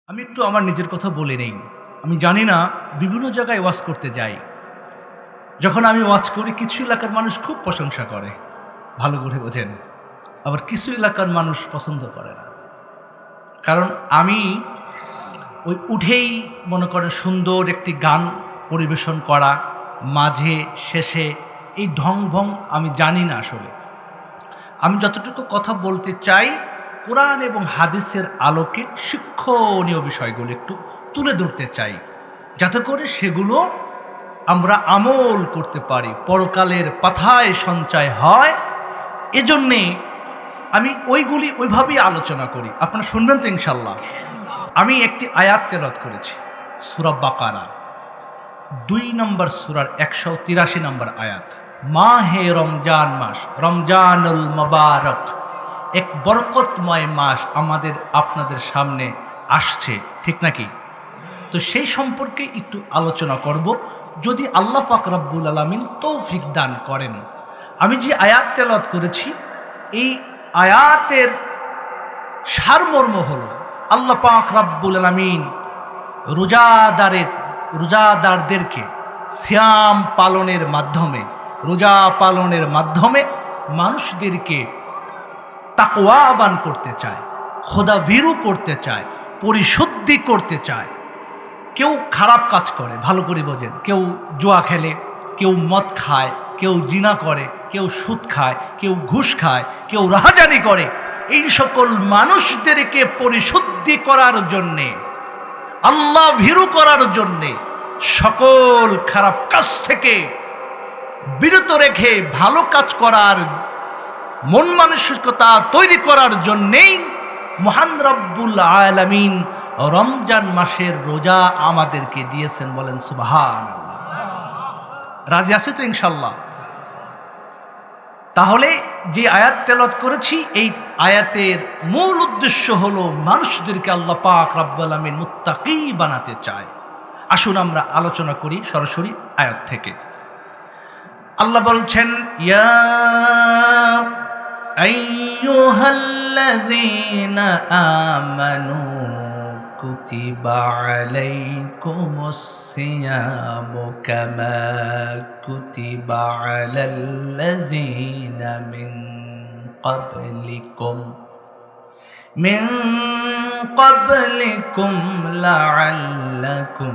আমি একটু আমার নিজের কথা বলে নেই। আমি জানি না, বিভিন্ন জায়গায় ওয়াজ করতে যাই। যখন আমি ওয়াজ করি কিছু এলাকার মানুষ খুব প্রশংসা করে, ভালো করে বোঝেন। আবার কিছু এলাকার মানুষ পছন্দ করে না। কারণ আমি ওই উঠেই মনে করেন সুন্দর একটি গান পরিবেশন করা, মাঝে শেষে এই ঢং ভং আমি জানি না আসলে। আমি যতটুকু কথা বলতে চাই, কোরআন এবং হাদিসের আলোকে শিক্ষণীয় বিষয়গুলো একটু তুলে ধরতে চাই, যাতে করে সেগুলো আমরা আমল করতে পারি, পরকালের পাথায় সঞ্চয় হয়। এজন্যে আমি ওইগুলি ওইভাবেই আলোচনা করি। আপনারা শুনবেন তো ইনশাল্লাহ। আমি একটি আয়াত তেলাওয়াত করেছি, সূরা বাকারা 2 নম্বর সূরার 183 নম্বর আয়াত। মাহে রমজান মাস, রমজানুল মুবারক, এক বরকতময় মাস আমাদের আপনাদের সামনে আসছে, ঠিক নাকি? তো সেই সম্পর্কে একটু আলোচনা করব, যদি আল্লাহ পাক রব্বুল আলামিন তৌফিক দান করেন। আমি যে আয়াত তেলাওয়াত করেছি, এই আয়াতের সারমর্ম হলো আল্লাহ পাক রব্বুল আলামিন রোজাদারদেরকে সিয়াম পালনের মাধ্যমে, রোজা পালনের মাধ্যমে মানুষদেরকে তাকওয়াবান করতে চায়, খোদাভীরু করতে চায়, পরিশুদ্ধি করতে চায়। কেউ খারাপ কাজ করে, ভালো করে বোঝেন, কেউ জুয়া খেলে, কেউ মদ খায়, কেউ জিনা করে, কেউ সুদ খায়, কেউ ঘুষ খায়, কেউ রাহাজানি করে। এই সকল মানুষদেরকে পরিশুদ্ধি করার জন্যে, আল্লাহ ভীরু করার জন্যে, সকল খারাপ কাজ থেকে বিরত রেখে ভালো কাজ করার মন মানসিকতা তৈরি করার জন্যেই মহান রব্বুল আলামিন রমজান মাসের রোজা আমাদেরকে দিয়েছেন। বলেন সুবহানাল্লাহ। রাজি আছে তো ইনশাল্লাহ? তাহলে যে আয়াত তেলাওয়াত করেছি, এই আয়াতের মূল উদ্দেশ্য হলো মানুষদেরকে আল্লাহ পাক রব্বুল আলামিন মুত্তাকি বানাতে চায়। আসুন আমরা আলোচনা করি সরাসরি আয়াত থেকে। আল্লাহ বলছেন, ইয়া আইয়ুহাল্লাযীনা আমানু কুতিবা আলাইকুমুস সিয়ামু কামা কুতিবা আলাল্লাযীনা মিন ক্বাবলিকুম লাআল্লাকুম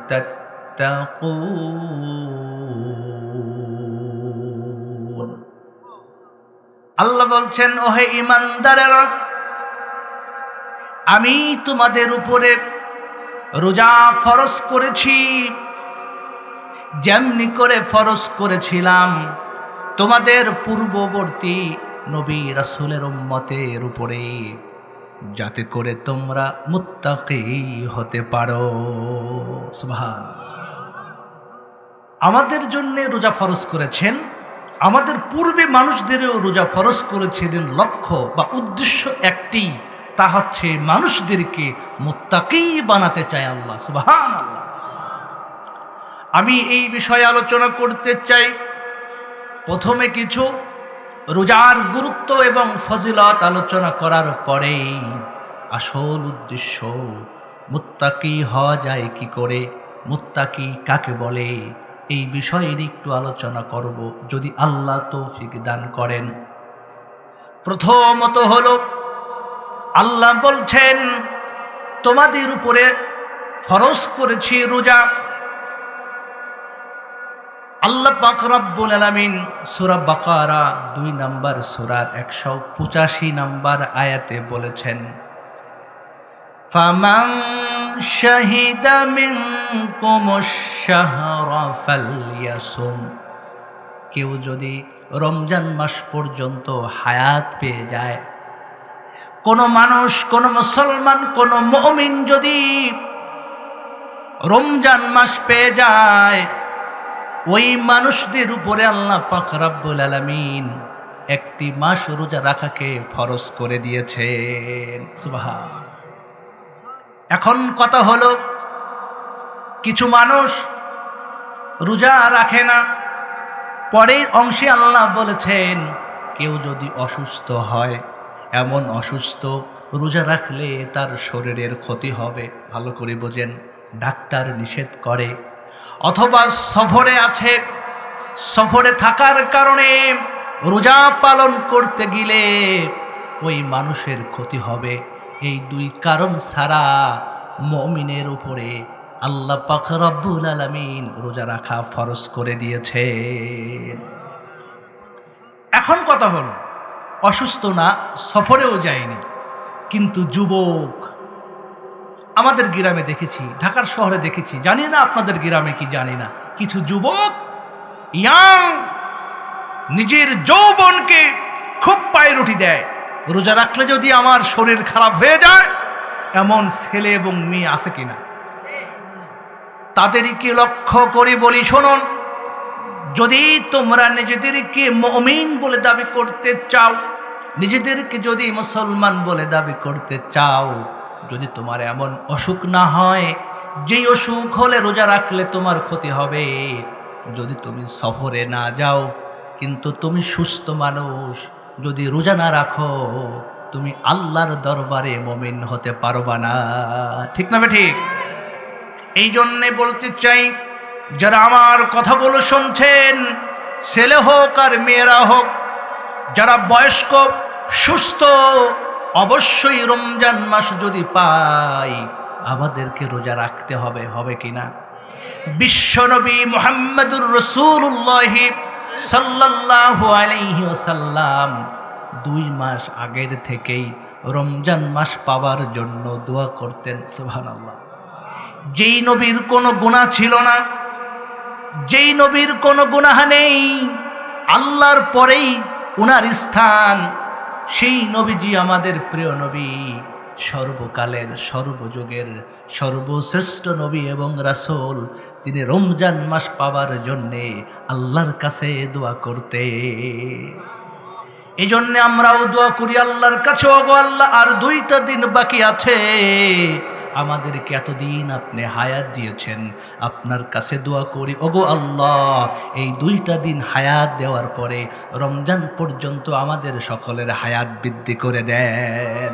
তাত্তাকুন। আল্লাহ বলছেন, ওহে ঈমানদারেরা, আমি তোমাদের উপরে রোজা ফরজ করেছি, যেমনি করে ফরজ করেছিলাম তোমাদের পূর্ববর্তী নবী রাসূলের উম্মতের উপরে, যাতে করে তোমরা মুত্তাকি হতে পারো। সুবহানাল্লাহ। আমাদের জন্য রোজা ফরজ করেছেন, আমাদের পূর্বে মানুষদেরও রোজা ফরজ করেছিলেন। লক্ষ্য বা উদ্দেশ্য একটি, তা হচ্ছে মানুষদেরকে মুত্তাকি বানাতে চায় আল্লাহ। সুবহানাল্লাহ। আমি এই বিষয়ে আলোচনা করতে চাই। প্রথমে কিছু রোজার গুরুত্ব এবং ফজিলত আলোচনা করার পরেই আসল উদ্দেশ্য, মুত্তাকি হওয়া যায় কি করে, মুত্তাকি কাকে বলে, এই বিষয়ে একটু আলোচনা করব, যদি আল্লাহ তৌফিক দান করেন। প্রথমত হলো, আল্লাহ বলছেন তোমাদের উপরে ফরজ করেছি রোজা। আল্লাহ পাক রব্বুল আলামিন সূরা বাকারা 2 নম্বর সূরার 185 নম্বর আয়াতে বলেছেন, ফামান শাহিদা মিনকুমুশ শাহরা ফালইয়াসুম। কেউ যদি রমজান মাস পর্যন্ত হায়াত পেয়ে যায়, কোন মানুষ, কোন মুসলমান, কোন মুমিন যদি রমজান মাস পেয়ে যায়, ওই মানুষদের উপরে আল্লাহ পাক রব্বুল আলামিন একটি মাস রোজা রাখাকে ফরজ করে দিয়েছেন। সুবহানাল্লাহ। এখন কথা হলো, কিছু মানুষ রোজা রাখে না। পরের অংশে আল্লাহ বলেছেন, কেউ যদি অসুস্থ হয়, এমন অসুস্থ রোজা রাখলে তার শরীরের ক্ষতি হবে, ভালো করে বোঝেন, ডাক্তার নিষেধ করে। অথবা সফরে আছে, সফরে থাকার কারণে রোজা পালন করতে গেলে ওই মানুষের ক্ষতি হবে। এই দুই কারণ ছাড়া মুমিনের উপরে আল্লাহ পাক রব্বুল আলামিন রোজা রাখা ফরজ করে দিয়েছে। এখন কথা হলো, অসুস্থ না, সফরেও যায়নি, কিন্তু যুবক, আমাদের গ্রামে দেখেছি, ঢাকার শহরে দেখেছি, জানি না আপনাদের গ্রামে কি জানি না, কিছু যুবক ইয়াং নিজের যৌবনকে খুব প্রায়োরিটি দেয়। রোজা রাখলে যদি আমার শরীর খারাপ হয়ে যায়, এমন ছেলে এবং মেয়ে আছে কিনা? তাদেরকে লক্ষ্য করে বলি, শুনুন, যদি তোমরা নিজেদেরকে মুমিন বলে দাবি করতে চাও, নিজেদেরকে যদি মুসলমান বলে দাবি করতে চাও, যদি তোমার এমন অসুখ না হয় যেই অসুখ হলে রোজা রাখলে তোমার ক্ষতি হবে, যদি তুমি সফরে না যাও কিন্তু তুমি সুস্থ মানুষ, যদি রোজা না রাখো, তুমি আল্লাহর দরবারে মুমিন হতে পারবা না। ঠিক না ঠিক? এই জন্যে বলতে চাই, যারা আমার কথাগুলো শুনছেন, ছেলে হোক আর মেয়েরা হোক, যারা বয়স্ক সুস্থ, অবশ্যই রমজান মাস যদি পাই আমাদেরকে রোজা রাখতে হবে, হবে কিনা? বিশ্বনবী মুহাম্মদুর রাসূলুল্লাহ সাল্লাল্লাহু আলাইহি ওয়াসাল্লাম 2 মাস আগের থেকেই রমজান মাস পাওয়ার জন্য দোয়া করতেন। সুবহানাল্লাহ। যেই নবীর কোনো গুনাহ ছিল না, যেই নবীর কোনো গুনাহ নেই, আল্লাহর পরেই উনার স্থান, সেই নবীজি আমাদের প্রিয় নবী, সর্বকালের সর্বযুগের সর্বশ্রেষ্ঠ নবী এবং রাসূল, তিনি রমজান মাস পাওয়ার জন্যে আল্লাহর কাছে দোয়া করতে। এই জন্যে আমরাও দোয়া করি আল্লাহর কাছে, ওগো আল্লাহ, আর 2টা দিন বাকি আছে, আমাদেরকে এতদিন আপনি হায়াত দিয়েছেন, আপনার কাছে দোয়া করি, ওগো আল্লাহ, এই 2টা দিন হায়াত দেওয়ার পরে রমজান পর্যন্ত আমাদের সকলের হায়াত বৃদ্ধি করে দেন।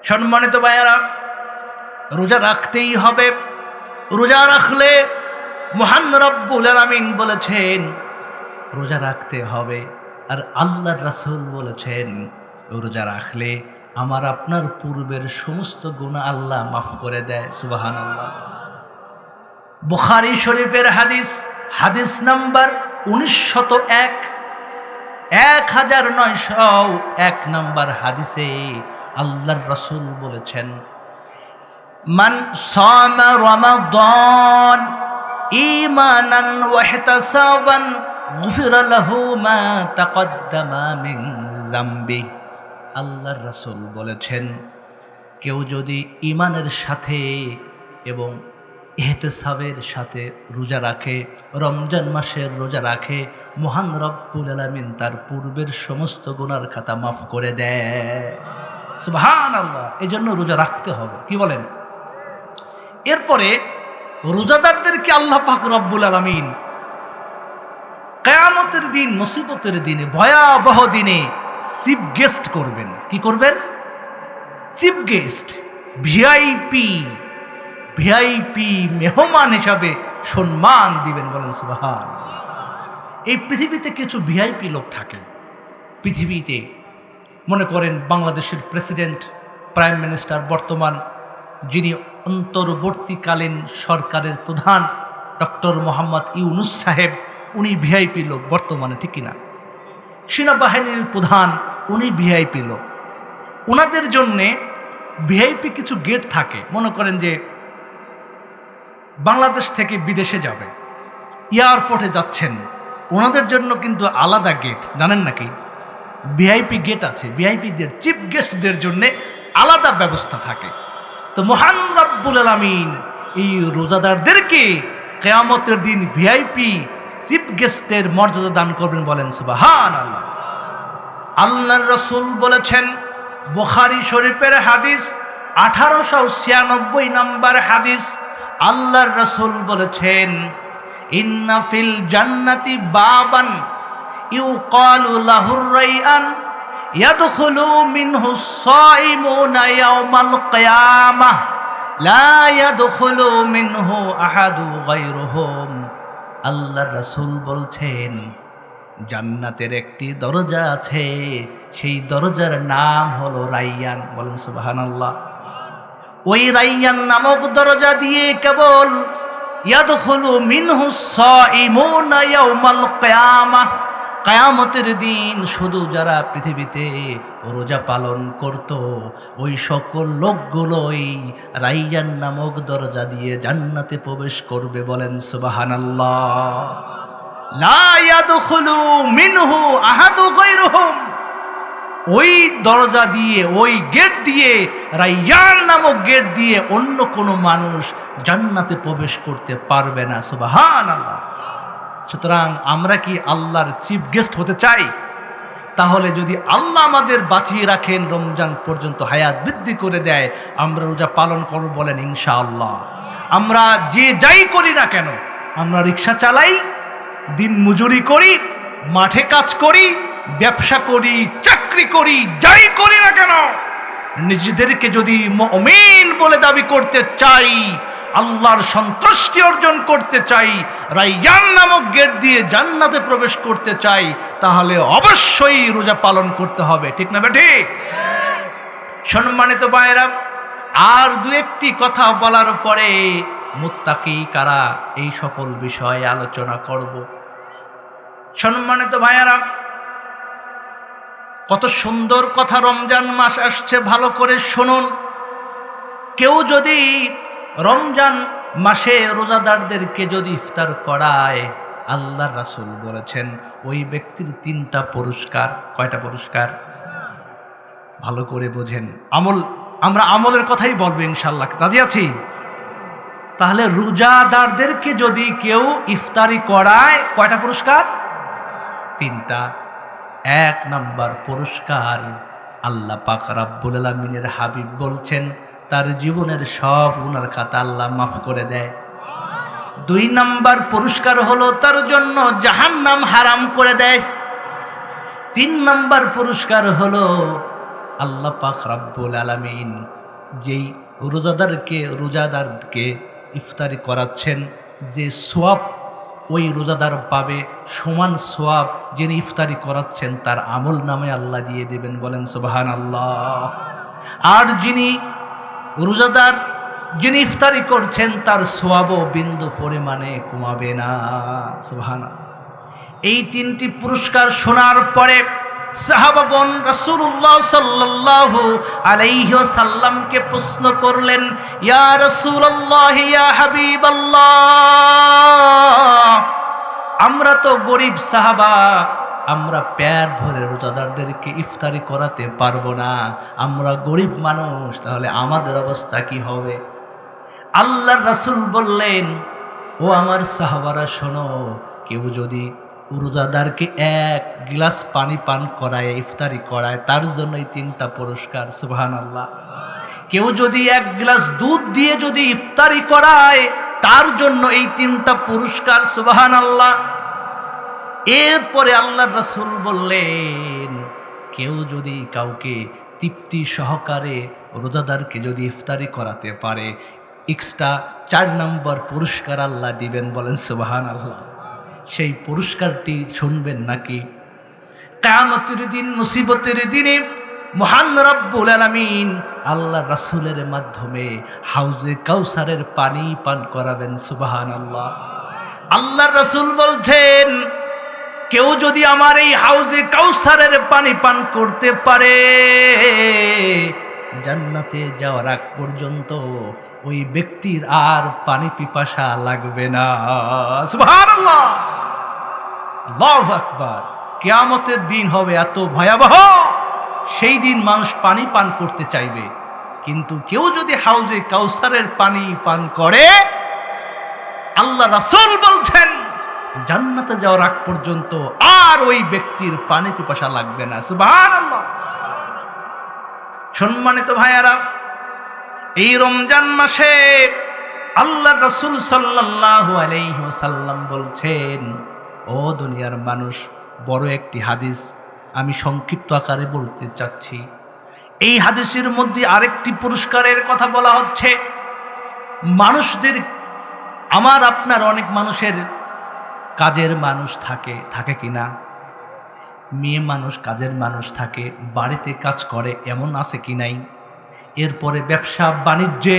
সম্মানিত ভাইয়েরা, রোজা রাখতেই হবে। রোজা রাখলে মহান রব্বুল আলামিন বলেছেন রোজা রাখতে হবে, আর আল্লাহর রাসূল বলেছেন রোজা রাখলে আমার আপনার পূর্বের সমস্ত গুনাহ আল্লাহ মাফ করে দেয়। সুবহানাল্লাহ। বুখারী শরীফের হাদিস, হাদিস নাম্বার 1901, 1901 নাম্বার হাদিসে আল্লাহর রাসূল বলেছেন, মান সামা রমাদান ঈমানান ওয়া ইহতিসাবান গুফিরা লাহু মা তাকদ্দামা মিন যামবি। আল্লাহর রাসূল বলেছেন, কেউ যদি ঈমানের সাথে এবং ইহতিসাবের সাথে রোজা রাখে, রমজান মাসের রোজা রাখে, মহান রব্বুল আলামিন তার পূর্বের সমস্ত গুনার খাতা মাফ করে দেয়। সুবহানাল্লাহ। এই জন্য রোজা রাখতে হবে। কি বলেন? এরপরে রোজাদারদেরকে আল্লাহ পাক রব্বুল আলামিন কিয়ামতের দিন, মুসিবতের দিনে, ভয়াবহ দিনে চিফ গেস্ট করবেন। কি করবেন? চিফ গেস্ট, ভিআইপি, ভিআইপি মেহমান হিসাবে সম্মান দিবেন। বলেন সুবহানাল্লাহ। এই পৃথিবীতে কিছু ভিআইপি লোক থাকে পৃথিবীতে। মনে করেন বাংলাদেশের প্রেসিডেন্ট, প্রাইম মিনিস্টার, বর্তমান যিনি অন্তর্বর্তীকালীন সরকারের প্রধান ডক্টর মোহাম্মদ ইউনূস সাহেব, উনি ভিআইপি লোক বর্তমানে, ঠিক কিনা? সেনাবাহিনীর প্রধান, উনি ভিআইপি লোক। ওনাদের জন্যে ভিআইপি কিছু গেট থাকে। মনে করেন যে বাংলাদেশ থেকে বিদেশে যাবে, এয়ারপোর্টে যাচ্ছেন, ওনাদের জন্য কিন্তু আলাদা গেট, জানেন নাকি? ভিআইপি গেট আছে। ভিআইপিদের, চিফ গেস্টদের জন্য আলাদা ব্যবস্থা থাকে। তো মহান রব্বুল আলামিন এই রোজাদারদেরকে কিয়ামতের দিন ভিআইপি চিফ গেস্টের মর্যাদা দান করবেন। বলেন সুবহানাল্লাহ। আল্লাহর রাসূল বলেছেন, বুখারী শরীফের হাদিস 1896 নম্বর হাদিস, আল্লাহর রাসূল বলেছেন, ইন্না ফিল জান্নাতি বাবান ইউকালু লাহুর রাইয়ান ইয়াদখুলু মিনহুস সাইমুনা ইয়াওমাল কিয়ামাহ লা ইয়াদখুলু মিনহু আহাদু গায়রুহুম। আল্লাহর রাসূল বলছেন জান্নাতের একটি দরজা আছে, সেই দরজার নাম হলো রাইয়ান। বলেন সুবহানাল্লাহ। ওই রাইয়ান নামক দরজা দিয়ে কেবল ইয়াদখুলু মিনহুস সাইমুনা ইয়াওমাল কিয়ামাহ, কিয়ামতের দিন শুধু যারা পৃথিবীতে রোজা পালন করত ওই সকল লোকগুলোই রাইয়ান নামক দরজা দিয়ে জান্নাতে প্রবেশ করবে। বলেন সুবহানাল্লাহ। লা ইয়াদখুলু মিনহু আহাদু গায়রুহুম। ওই দরজা দিয়ে, ওই গেট দিয়ে, রাইয়ান নামক গেট দিয়ে অন্য কোনো মানুষ জান্নাতে প্রবেশ করতে পারবে না। সুবহানাল্লাহ। সুতরাং আমরা কি আল্লাহর চিফ গেস্ট হতে চাই? তাহলে যদি আল্লাহ আমাদের বাঁচিয়ে রাখেন, রমজান পর্যন্ত হায়াত বৃদ্ধি করে দেয়, আমরা রোজা পালন করব। বলেন ইনশাআল্লাহ। আমরা যে যাই করি না কেন, আমরা রিক্সা চালাই, দিন মজুরি করি, মাঠে কাজ করি, ব্যবসা করি, চাকরি করি, যাই করি না কেন, নিজেদেরকে যদি মুমিন বলে দাবি করতে চাই, আল্লাহর সন্তুষ্টি অর্জন করতে চাই, রাইয়ান নামক গেট দিয়ে জান্নাতে প্রবেশ করতে চাই, তাহলে অবশ্যই রোজা পালন করতে হবে। ঠিক না বেঠি? সম্মানিত ভাইরা, আর দু একটি কথা বলার পরে মুত্তাকি কারা এই সকল বিষয়ে আলোচনা করব। সম্মানিত ভাইরা, কত সুন্দর কথা, রমজান মাস আসছে, ভালো করে শুনুন। কেউ যদি রমজান মাসে রোজাদারদেরকে যদি ইফতার করায়, আল্লাহর রাসূল বলেছেন ওই ব্যক্তির 3টা পুরস্কার। কয়টা পুরস্কার? ভালো করে বোঝেন। আমরা আমলের কথাই বলবো ইনশাআল্লাহ। রাজি আছি? তাহলে রোজাদারদেরকে যদি কেউ ইফতারি করায়, কয়টা পুরস্কার? 3টা। 1 নাম্বার পুরস্কার, আল্লাহ পাক রব্বুল আলামিনের হাবিব বলছেন তার জীবনের সব গুনার খাতা আল্লাহ মাফ করে দেয়। 2 নাম্বার পুরস্কার হলো তার জন্য জাহান্নাম হারাম করে দেয়। 3 নাম্বার পুরস্কার হলো আল্লাহ পাক রব্বুল আলামিন যেই রোজাদারকে ইফতারি করাচ্ছেন, যে সওয়াব ওই রোজাদার পাবে, সমান সওয়াব যিনি ইফতারি করাচ্ছেন তার আমল নামে আল্লাহ দিয়ে দেবেন। বলেন সুবহানাল্লাহ। আর রোজাদার যিনি ইফতারি করছেন তার সওয়াবও বিন্দু পরিমাণে কমাবে না। সুবহানাল্লাহ। এই 3টি পুরস্কার শোনার পরে সাহাবাগণ রাসূলুল্লাহ সাল্লাল্লাহু আলাইহি ওয়াসাল্লামকে প্রশ্ন করলেন, ইয়া রাসূলুল্লাহ, ইয়া হাবিবাল্লাহ, আমরা তো গরিব সাহাবা, আমরা পেট ভরে রোজাদারদেরকে ইফতারি করাতে পারবো না, আমরা গরিব মানুষ, তাহলে আমাদের অবস্থা কি হবে? আল্লাহর রাসূল বললেন, ও আমার সাহাবারা শোনো, কেউ যদি রোজাদারকে 1 গ্লাস পানি পান করায়, ইফতারি করায়, তার জন্য এই 3টা পুরস্কার। সুবহানাল্লাহ। কেউ যদি 1 গ্লাস দুধ দিয়ে যদি ইফতারি করায়, তার জন্য এই 3টা পুরস্কার। সুবহানাল্লাহ। এরপরে আল্লাহর রাসূল বললেন, কেউ যদি কাউকে তৃপ্তি সহকারে রোজাদারকে যদি ইফতারি করাতে পারে, এক্সট্রা 4 নম্বর পুরস্কার আল্লাহ দিবেন। বলেন সুবহানাল্লাহ। সেই পুরস্কারটি শুনবেন নাকি? কিয়ামতের দিন, মুসিবতের দিনে মহান রব্বুল আলামিন আল্লাহ রাসূলের মাধ্যমে হাউজে কাউসারের পানি পান করাবেন। সুবহানাল্লাহ। আল্লাহর রাসূল বলছেন, কেউ যদি আমার এই হাউজে কাউসারের পানি পান করতে পারে, জান্নাতে যাওয়ার আগ পর্যন্ত ওই ব্যক্তির আর পানি পিপাসা লাগবে না। সুবহানাল্লাহ। আল্লাহু আকবার। কিয়ামতের দিন হবে এত ভয়াবহ, সেই দিন মানুষ পানি পান করতে চাইবে, কিন্তু কেউ যদি হাউজে কাউসারের পানি পান করে, আল্লাহ রাসূল বলছেন জান্নাতে যাওয়ার আগ পর্যন্ত আর ওই ব্যক্তির পানি পিপাসা লাগবে না। সুবহানাল্লাহ। সম্মানিত ভাইয়ারা, এই রমজান মাসে আল্লাহ রাসূল সাল্লাল্লাহু আলাইহি ওয়াসাল্লাম বলছেন, ও দুনিয়ার মানুষ, বড় একটি হাদিস, আমি সংক্ষিপ্ত আকারে বলতে চাচ্ছি। এই হাদিসের মধ্যে আরেকটি পুরস্কারের কথা বলা হচ্ছে। মানুষদের, আমার আপনার অনেক মানুষের কাজের মানুষ থাকে কিনা? মেয়ে মানুষ কাজের মানুষ থাকে, বাড়িতে কাজ করে, এমন আছে কি নাই? এরপরে ব্যবসা বাণিজ্যে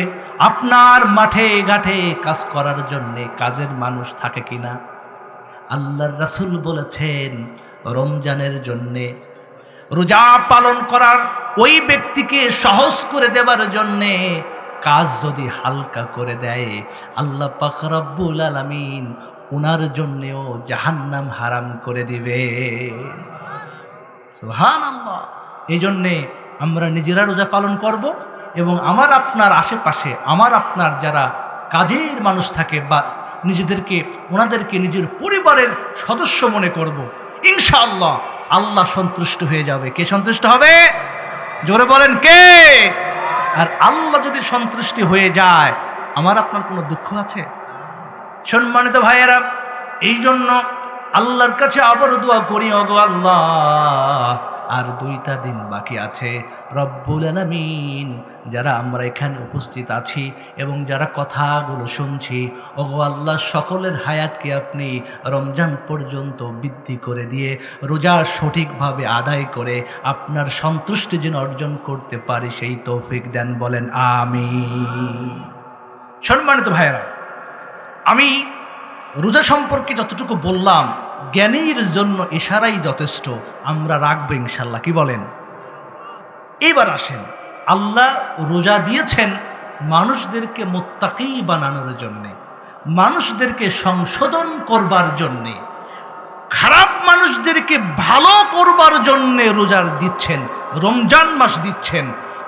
আপনার মাঠে ঘাটে কাজ করার জন্যে কাজের মানুষ থাকে কিনা? আল্লাহর রাসূল বলেছেন, রমজানের জন্যে রোজা পালন করার ওই ব্যক্তিকে সহজ করে দেবার জন্যে কাজ যদি হালকা করে দেয়, আল্লাহ পাক রব্বুল আলামিন ওনার জন্যেও জাহান্নাম হারাম করে দিবে। সুবহানাল্লাহ। এই জন্যে আমরা নিজেরা রোজা পালন করব এবং আমার আপনার আশেপাশে আমার আপনার যারা কাজের মানুষ থাকে বা ওনাদেরকে নিজের পরিবারের সদস্য মনে করব। ইনশাআল্লাহ আল্লাহ সন্তুষ্ট হয়ে যাবে। কে সন্তুষ্ট হবে? জোরে বলেন কে? আর আল্লাহ যদি সন্তুষ্টি হয়ে যায়, আমার আপনার কোনো দুঃখ আছে? সম্মানিত ভাইয়েরা, এই জন্য আল্লাহর কাছে আবার দোয়া করি, ওগো আল্লাহ, আর 2টা দিন বাকি আছে। রব্বুল আলামিন, যারা আমরা এখানে উপস্থিত আছি এবং যারা কথাগুলো শুনছি, ওগো আল্লাহ, সকলের হায়াতকে আপনি রমজান পর্যন্ত বৃদ্ধি করে দিয়ে রোজা সঠিকভাবে আদায় করে আপনার সন্তুষ্টি যেন অর্জন করতে পারি, সেই তৌফিক দেন। বলেন আমিন। সম্মানিত ভাইয়েরা, আমি রোজা সম্পর্কে যতটুকু বললাম, জ্ঞানীর জন্য ইশারাই যথেষ্ট। আমরা রাখবো ইনশাল্লাহ। কি বলেন? এবার আসেন, আল্লাহ রোজা দিয়েছেন মানুষদেরকে মুত্তাকি বানানোর জন্যে, মানুষদেরকে সংশোধন করবার জন্যে, খারাপ মানুষদেরকে ভালো করবার জন্যে রোজার দিচ্ছেন, রমজান মাস দিচ্ছেন।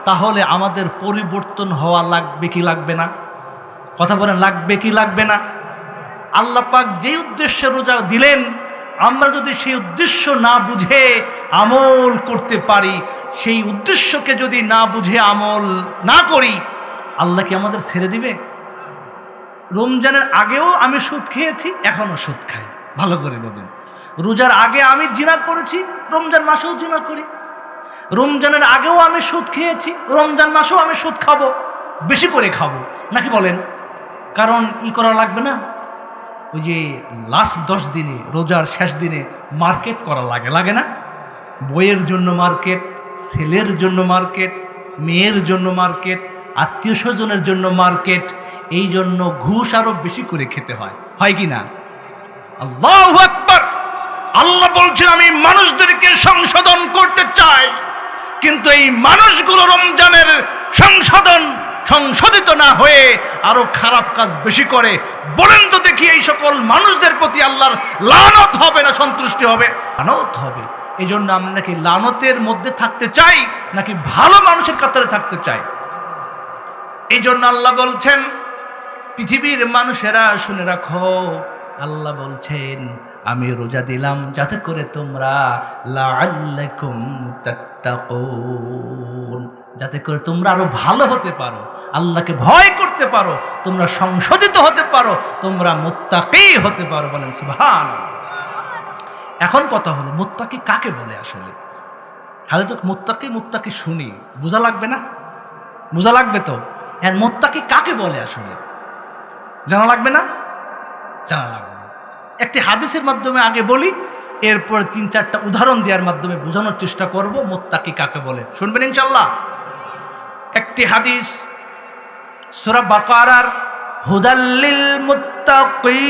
তাহলে আমাদের পরিবর্তন হওয়া লাগবে কি লাগবে না? কথা বলেন, লাগবে কি লাগবে না? আল্লাহ পাক যে উদ্দেশ্যে রোজা দিলেন, আমরা যদি সেই উদ্দেশ্য না বুঝে আমল করতে পারি, সেই উদ্দেশ্যকে যদি না বুঝে আমল না করি, আল্লাহ কি আমাদের ছেড়ে দিবে? রমজানের আগেও আমি সুদ খেয়েছি, এখনো সুদ খাই। ভালো করে বলবেন, রোজার আগে আমি জিনা করেছি, রমজান মাসেও জিনা করি। রমজানের আগেও আমি সুদ খেয়েছি, রমজান মাসেও আমি সুদ খাবো, বেশি করে খাবো, নাকি বলেন? কারণ করা লাগবে না? ওই যে লাস্ট 10 দিনে, রোজার শেষ দিনে মার্কেট করা লাগে না? বইয়ের জন্য মার্কেট, ছেলের জন্য মার্কেট, মেয়ের জন্য মার্কেট, আত্মীয় স্বজনের জন্য মার্কেট। এই জন্য ঘুষ আরো বেশি করে খেতে হয় কি না? আল্লাহু আকবার। আল্লাহ বলছেন, আমি মানুষদেরকে সংশোধন করতে চাই, কিন্তু এই মানুষগুলো রমজানের সংশোধিত না হয়ে আরো খারাপ কাজ বেশি করে। বলেন তো দেখি, এই সকল মানুষদের প্রতি আল্লাহর লানত হবে না সন্তুষ্টি হবে? লানত হবে। এই জন্য আমরা নাকি লানতের মধ্যে থাকতে চাই, নাকি ভালো মানুষের কাতারে থাকতে চাই? এই জন্য আল্লাহ বলছেন, পৃথিবীর মানুষেরা শুনে রাখো, আল্লাহ বলছেন, আমি রোজা দিলাম যাতে করে তোমরা লাআল্লাকুম তাত্তাকুন, যাতে করে তোমরা আরো ভালো হতে পারো, আল্লাহকে ভয় করতে পারো, তোমরা সংশোধিত হতে পারো, তোমরা মুত্তাকি হতে পারো। বলেন সুবহানাল্লাহ। এখন কথা হলো, মুত্তাকি কাকে বলে আসলে? খালি তো মুত্তাকি শুনি, বোঝা লাগবে না? বোঝা লাগবে তো। হ্যাঁ, মুত্তাকি কাকে বলে আসলে জানা লাগবে না? জানা লাগবে। একটি হাদিসের মাধ্যমে আগে বলি, এরপর 3-4টা উদাহরণ দেওয়ার মাধ্যমে বোঝানোর চেষ্টা করব মুত্তাকি কাকে বলে। শুনবেন ইনশাআল্লাহ। একটি হাদিস সূরা বাকারার হুদাল্লিল মুত্তাকিন,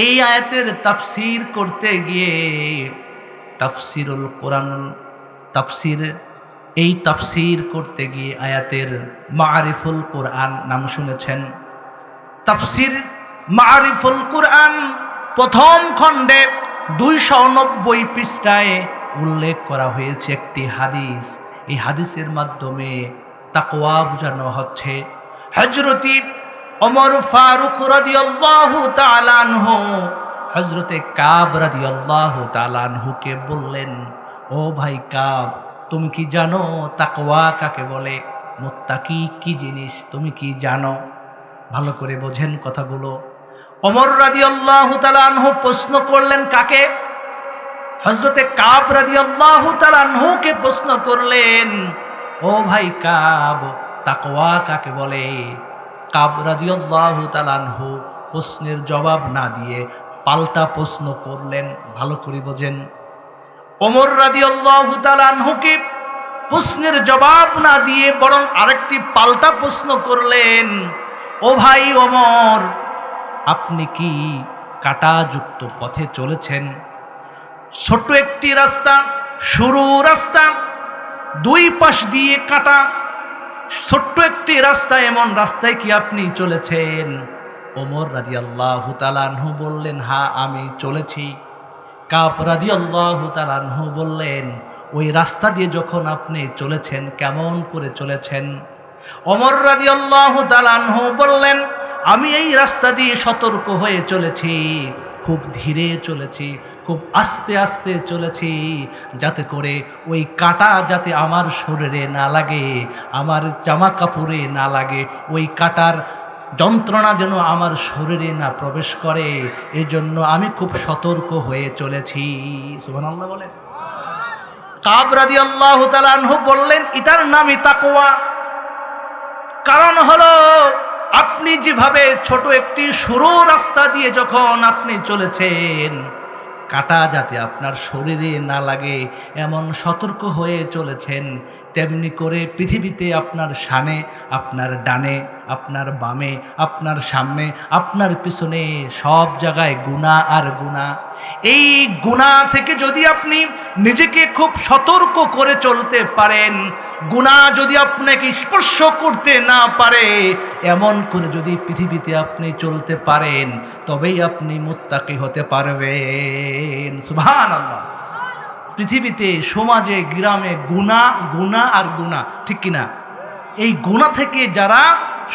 এই আয়াতের তাফসীর করতে গিয়ে তাফসীরুল কোরআন তাফসীর করতে গিয়ে আয়াতের মাআরিফুল কোরআন নাম শুনেছেন? তাফসীর মাআরিফুল কোরআন প্রথম খণ্ডে 290 পৃষ্ঠায় উল্লেখ করা হয়েছে একটি হাদিস। এই হাদিসের মাধ্যমে তাকওয়া বোঝানো হচ্ছে। হযরতে ওমর ফারুক রাদিয়াল্লাহু তাআলা আনহু হযরতে কাব রাদিয়াল্লাহু তাআলা আনহুকে বললেন, ও ভাই কাব, তুমি কি জানো তাকওয়া কাকে বলে? মুত্তাকি কি জিনিস তুমি কি জানো? ভালো করে বোঝেন কথাগুলো। ওমর রাদিয়াল্লাহু তাআলা আনহু প্রশ্ন করলেন কাকে? হযরতে কাব রাদিয়াল্লাহু তাআলা আনহুকে প্রশ্ন করলেন, ও ভাই কাব, তাকওয়া কাকে বলে? কাব রাদিয়াল্লাহু তাআলা আনহু প্রশ্নের জবাব না দিয়ে পাল্টা প্রশ্ন করলেন। ভালো করে বোঝেন, ওমর রাদিয়াল্লাহু তাআলা আনহুকে প্রশ্নের জবাব না দিয়ে বরং আরেকটি পাল্টা প্রশ্ন করলেন, ও ভাই ওমর, আপনি কি কাঁটাযুক্ত পথে চলেছেন? ছোট্ট একটি রাস্তা, সরু রাস্তা, দুই পাশ দিয়ে কাটা ছোট্ট একটি রাস্তা, এমন রাস্তায় কি আপনি চলেছেন? ওমর রাদিয়াল্লাহু তাআলা আনহু বললেন, হ্যাঁ আমি চলেছি। কাব রাদিয়াল্লাহু তাআলা আনহু বললেন, ওই রাস্তা দিয়ে যখন আপনি চলেছেন কেমন করে চলেছেন? ওমর রাদিয়াল্লাহু তাআলা আনহু বললেন, আমি এই রাস্তা দিয়ে সতর্ক হয়ে চলেছি, খুব ধীরে চলেছি, খুব আস্তে আস্তে চলেছি, যাতে করে ওই কাঁটা যাতে আমার শরীরে না লাগে, আমার জামা কাপড়ে না লাগে, ওই কাঁটার যন্ত্রণা যেন আমার শরীরে না প্রবেশ করে, এজন্য আমি খুব সতর্ক হয়ে চলেছি। সুবহানাল্লাহ বলেন। কাব রাদিয়াল্লাহু তাআলা আনহু বললেন, এটার নামই তাকওয়া। কারণ হলো আপনি যেভাবে ছোট একটি সরু রাস্তা দিয়ে যখন আপনি চলেছেন, কাঁটা যাতে আপনার শরীরে না লাগে এমন সতর্ক হয়ে চলেছেন, তেমনি করে পৃথিবীতে আপনার সামনে, আপনার ডানে, আপনার বামে, আপনার সামনে, আপনার পিছনে সব জায়গায় গুনাহ আর গুনাহ। এই গুনাহ থেকে যদি আপনি নিজেকে খুব সতর্ক করে চলতে পারেন, গুনাহ যদি আপনাকে স্পর্শ করতে না পারে, এমন করে যদি পৃথিবীতে আপনি চলতে পারেন, তবেই আপনি মুত্তাকি হতে পারবেন। সুবহানাল্লাহ। পৃথিবীতে, সমাজে, গ্রামে গুনাহ আর গুনাহ, ঠিক কিনা? এই গুনাহ থেকে যারা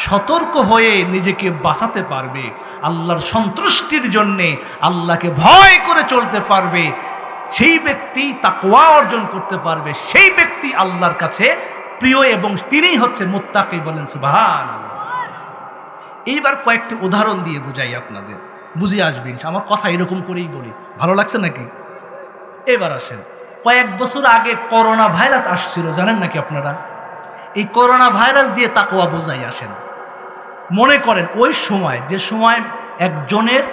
সতর্ক হয়ে নিজেকে বাঁচাতে পারবে, আল্লাহর সন্তুষ্টির জন্যে আল্লাহকে ভয় করে চলতে পারবে, সেই ব্যক্তি তাকওয়া অর্জন করতে পারবে, সেই ব্যক্তি আল্লাহর কাছে প্রিয় এবং তিনিই হচ্ছে মুত্তাকি। বলেন সুবহানাল্লাহ। এইবার কয়েকটি উদাহরণ দিয়ে বুঝাই আপনাদের, বুঝে আসবেন। আমার কথা এরকম করেই বলি, ভালো লাগছে নাকি? এবার আসেন, কয়েক বছর আগে করোনা ভাইরাস আসছিল, জানেন নাকি আপনারা? এই করোনা ভাইরাস দিয়ে তাকওয়া বোঝাই। আসেন, মনে করেন ওই সময়, যে সময় একজনের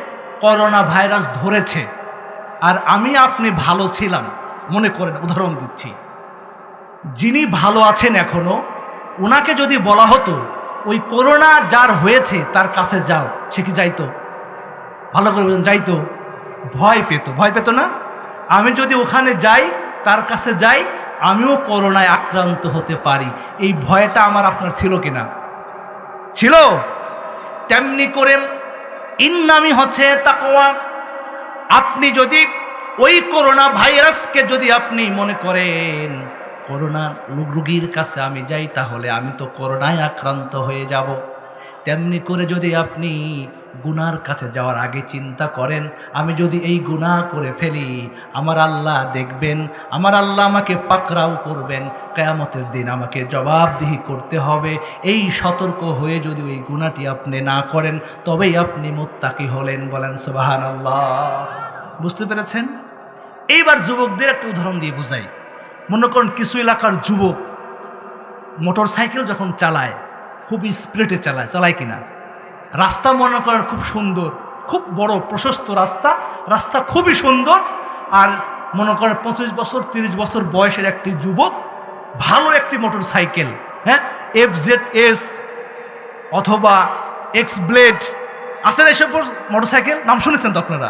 করোনা ভাইরাস ধরেছে আর আমি আপনি ভালো ছিলাম, মনে করেন, উদাহরণ দিচ্ছি, যিনি ভালো আছেন এখনো, ওনাকে যদি বলা হতো ওই করোনা যার হয়েছে তার কাছে যাও, সে কি যাইতো? ভালো করে বলেন, যাইতো? ভয় পেত, ভয় পেত না? আমি যদি ওখানে যাই, তার কাছে যাই, আমিও করোনায় আক্রান্ত হতে পারি, এই ভয়টা আমার আপনার ছিল কিনা? ছিল। তেমনি করে ইন নামই হচ্ছে তাকওয়া। আপনি যদি ওই করোনা ভাইরাসকে যদি আপনি মনে করেন করোনা রোগীর কাছে আমি যাই, তাহলে আমি তো করোনায় আক্রান্ত হয়ে যাব, তেমনি করে যদি আপনি গুনার কাছে যাওয়ার আগে চিন্তা করেন, আমি যদি এই গুনাহ করে ফেলি, আমার আল্লাহ দেখবেন, আমার আল্লাহ আমাকে পাকড়াও করবেন, কিয়ামতের দিন আমাকে জবাবদিহি করতে হবে, এই সতর্ক হয়ে যদি ওই গুনাহটি আপনি না করেন, তবেই আপনি মুত্তাকি হলেন। বলেন সুবহানাল্লাহ। বুঝতে পেরেছেন? এইবার যুবকদের একটা উদাহরণ দিয়ে বুঝাই। মনে করেন কিছু এলাকার যুবক মোটর সাইকেল যখন চালায়, খুব স্পিডে চালায় কিনা? রাস্তা মনে করেন খুব সুন্দর, খুব বড় প্রশস্ত রাস্তা, রাস্তা খুবই সুন্দর, আর মনে করেন 25 বছর 30 বছর বয়সের একটি যুবক ভালো একটি মোটর সাইকেল, হ্যাঁ, FZS অথবা এক্স ব্লেড আছে না, এসব মোটর সাইকেল নাম শুনেছেন তো আপনারা?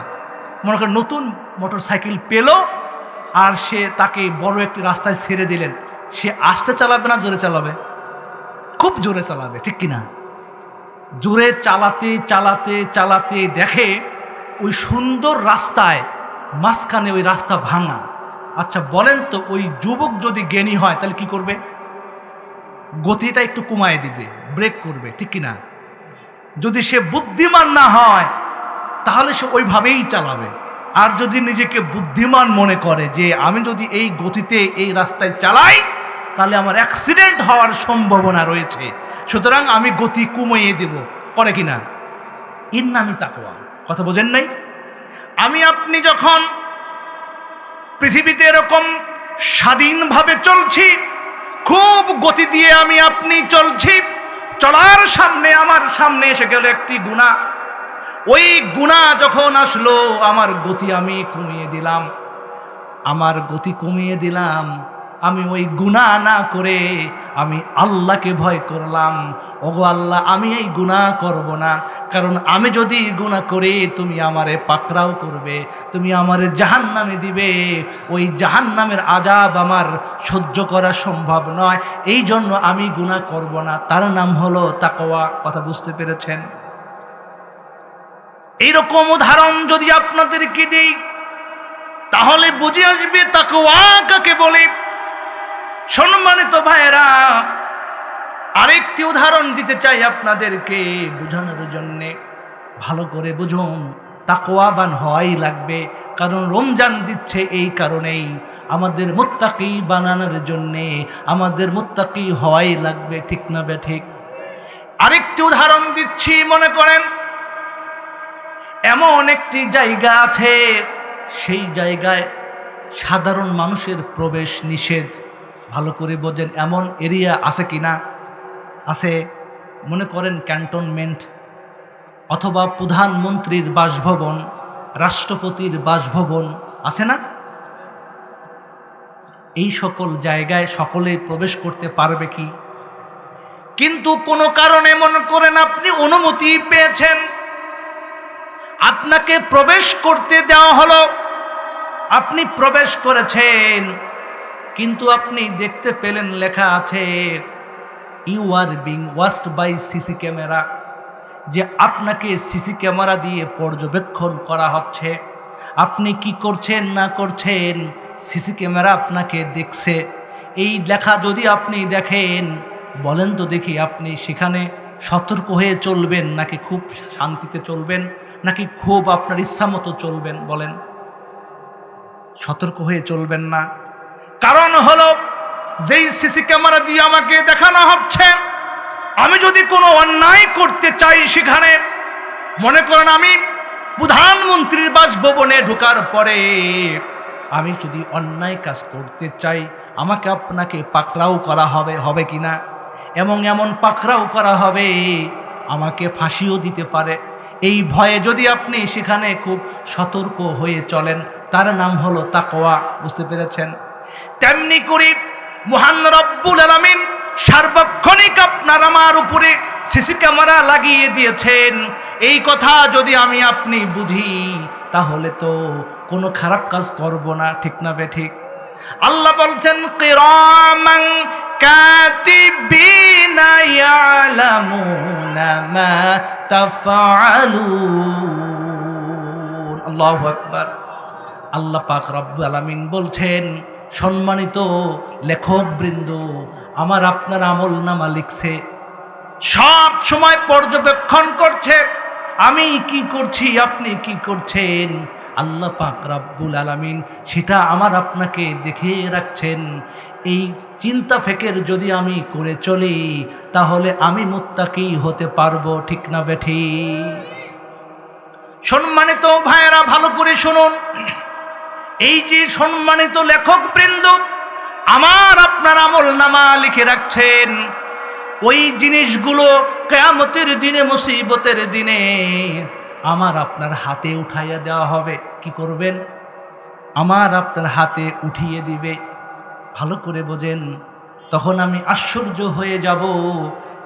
মনে করেন নতুন মোটর সাইকেল পেল, আর সে তাকে বড় একটি রাস্তায় ছেড়ে দিলেন, সে আস্তে চালাবে না জোরে চালাবে? খুব জোরে চালাবে, ঠিক কিনা? জোরে চালাতে চালাতে চালাতে দেখে ওই সুন্দর রাস্তায় মাঝখানে ওই রাস্তা ভাঙা। আচ্ছা বলেন তো, ওই যুবক যদি জ্ঞানী হয় তাহলে কি করবে? গতিটা একটু কমায় দিবে, ব্রেক করবে, ঠিক কিনা? যদি সে বুদ্ধিমান না হয় তাহলে সে ওইভাবেই চালাবে। আর যদি নিজেকে বুদ্ধিমান মনে করে যে আমি যদি এই গতিতে এই রাস্তায় চালাই তাহলে আমার অ্যাক্সিডেন্ট হওয়ার সম্ভাবনা রয়েছে, সুতরাং আমি গতি কমিয়ে দেব, করে কিনা? এর নামই তাকওয়া। কথা বোঝেন নাই? আমি আপনি যখন পৃথিবীতে এরকম স্বাধীনভাবে চলছি, খুব গতি দিয়ে আমি আপনি চলছি, চলার সামনে আমার সামনে এসে গেল একটি গুনাহ। ওই গুনাহ যখন আসলো, আমার গতি আমি কমিয়ে দিলাম, আমার গতি কমিয়ে দিলাম। আমি ওই গুনাহ না করে আমি আল্লাহকে ভয় করলাম, ওগো আল্লাহ আমি এই গুনাহ করব না, কারণ আমি যদি গুনাহ করি তুমি আমারে পাকড়াও করবে, তুমি আমারে জাহান্নামে দিবে, ওই জাহান্নামের আযাব আমার সহ্য করা সম্ভব নয়, এই জন্য আমি গুনাহ করব না। তার নাম হলো তাকওয়া। কথা বুঝতে পেরেছেন? এইরকম উদাহরণ যদি আপনাদেরকে দিই তাহলে বুঝে আসবে তাকওয়া কাকে বলে। সম্মানিত ভাইরা, আরেকটি উদাহরণ দিতে চাই আপনাদেরকে বোঝানোর জন্যে। ভালো করে বুঝুন, তাকওয়াবান হওয়াই লাগবে, কারণ রমজান দিচ্ছে এই কারণেই, আমাদের মুত্তাকি বানানোর জন্যে, আমাদের মুত্তাকি হওয়াই লাগবে, ঠিক না বেঠিক? আরেকটি উদাহরণ দিচ্ছি। মনে করেন এমন একটি জায়গা আছে, সেই জায়গায় সাধারণ মানুষের প্রবেশ নিষেধ। ভালো করে বোঝেন, এমন এরিয়া আছে কি না? আছে। মনে করেন ক্যান্টনমেন্ট, অথবা প্রধানমন্ত্রীর বাসভবন, রাষ্ট্রপতির বাসভবন আছে না? এই সকল জায়গায় সকলেই প্রবেশ করতে পারবে কি? কিন্তু কোনো কারণে মনে করেন আপনি অনুমতি পেয়েছেন, আপনাকে প্রবেশ করতে দেওয়া হলো, আপনি প্রবেশ করেছেন, কিন্তু আপনি দেখতে পেলেন লেখা আছে you are being watched by CC camera, যে আপনাকে সিসি ক্যামেরা দিয়ে পর্যবেক্ষণ করা হচ্ছে। আপনি কি করছেন না করছেন সিসি ক্যামেরা আপনাকে দেখছে। এই লেখা যদি আপনি দেখেন, বলেন তো দেখি আপনি সেখানে সতর্ক হয়ে চলবেন, নাকি খুব শান্তিতে চলবেন, নাকি খুব আপনার ইচ্ছা মতো চলবেন? বলেন। সতর্ক হয়ে চলবেন না। কারণ হলো যেই সিসি ক্যামেরা দিয়ে আমাকে দেখানো হচ্ছে, আমি যদি কোনো অন্যায় করতে চাই সেখানে, মনে করেন আমি প্রধানমন্ত্রীর বাসভবনে ঢোকার পরে আমি যদি অন্যায় কাজ করতে চাই, আমাকে আপনাকে পাকড়াও করা হবে কিনা? এবং এমন পাকড়াও করা হবে, আমাকে ফাঁসিও দিতে পারে। এই ভয়ে যদি আপনি সেখানে খুব সতর্ক হয়ে চলেন, তার নাম হলো তাকওয়া। বুঝতে পেরেছেন? তেমনি করে মহান রব্বুল আলামিন সার্বক্ষণিক আপনার আমার উপরে সিসি ক্যামেরা লাগিয়ে দিয়েছেন। এই কথা যদি আমি আপনি বুঝি, তাহলে তো কোনো খারাপ কাজ করব না, ঠিক না বেঠিক? আল্লাহ বলছেন কিরামান কাতিবিনা ইয়ালামুনা মা তাফআলুন। আল্লাহু আকবার। আল্লাহ পাক রব্বুল আলামিন বলছেন, সম্মানিত লেখকবৃন্দ, আমার আপনার আমল নামা লিখছে, সব সময় পর্যবেক্ষণ করছে আমি কি করছি, আপনি কি করছেন। আল্লাহ পাক রব্বুল আলামিন সেটা আমার আপনাকে দেখে রাখছেন। এই চিন্তা ফিকির যদি আমি করে চলি, তাহলে আমি মুত্তাকি হতে পারবো, ঠিক না বেঠিক? সম্মানিত ভাইয়েরা, ভালো করে শুনুন। এই যে সম্মানিত লেখকবৃন্দ আমার আপনার আমল নামা লিখে রাখছেন, ওই জিনিসগুলো কিয়ামতের দিনে, মুসিবতের দিনে আমার আপনার হাতে উঠাইয়া দেওয়া হবে। কি করবেন? আমার আপনার হাতে উঠিয়ে দিবে। ভালো করে বোঝেন। তখন আমি আশ্চর্য হয়ে যাব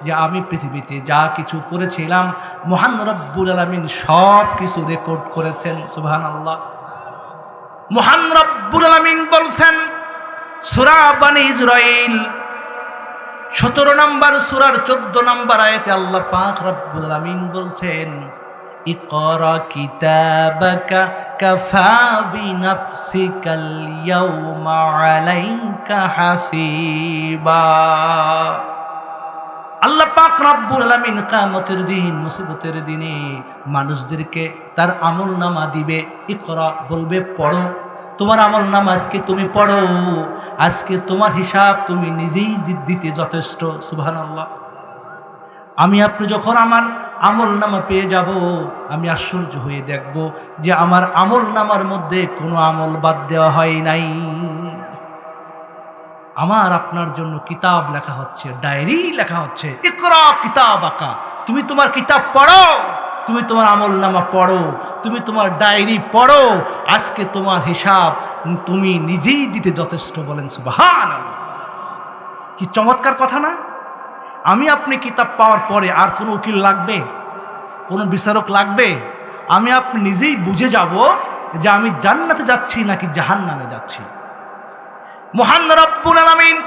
যে আমি পৃথিবীতে যা কিছু করেছিলাম, মহান রব্বুল আলামিন সব কিছু রেকর্ড করেছেন। সুবহানাল্লাহ। মহান রব্বুল আলামিন বলছেন সূরা বনী ইসরাঈল 17 নম্বর সূরার 14 নম্বর আয়াতে আল্লাহ পাক রব্বুল আলামিন বলছেন, ইকরা কিতাবাকা কাফা বিনাফসিকাল ইয়াউমা আলাইকা হাসিবা। আল্লাহ পাক রব্বুল আলামিন কিয়ামতের দিন, মুসিবতের দিনে মানুষদেরকে তার আমলনামা দিবে। ইকরা বলবে পড়ো, তোমার আমলনামা আজকে তুমি পড়ো, আজকে তোমার হিসাব তুমি নিজেই দিতে যথেষ্ট। সুবহানাল্লাহ। আমি আপনি যখন আমার আমল নামা পেয়ে যাব, আমি আশ্চর্য হয়ে দেখব যে আমার আমল নামার মধ্যে কোনো আমল বাদ দেওয়া হয় নাই। আমার আপনার জন্য কিতাব লেখা হচ্ছে, ডায়েরি লেখা হচ্ছে। ইকরা কিতাব আকা, তুমি তোমার কিতাব পড়ো, তুমি তোমার আমল নামা পড়ো, তুমি তোমার ডায়েরি পড়ো। আজকে তোমার হিসাব তুমি নিজেই দিতে যথেষ্ট। বলেন সুবহানাল্লাহ। কি চমৎকার কথা না? আমি আপনি কিতাব পাওয়ার পরে আর কোনো উকিল লাগবে, কোনো বিচারক লাগবে? আমি আপনি নিজেই বুঝে যাব যে আমি জান্নাতে যাচ্ছি নাকি জাহান্নামে যাচ্ছি। মহান রব্বুল আলামিন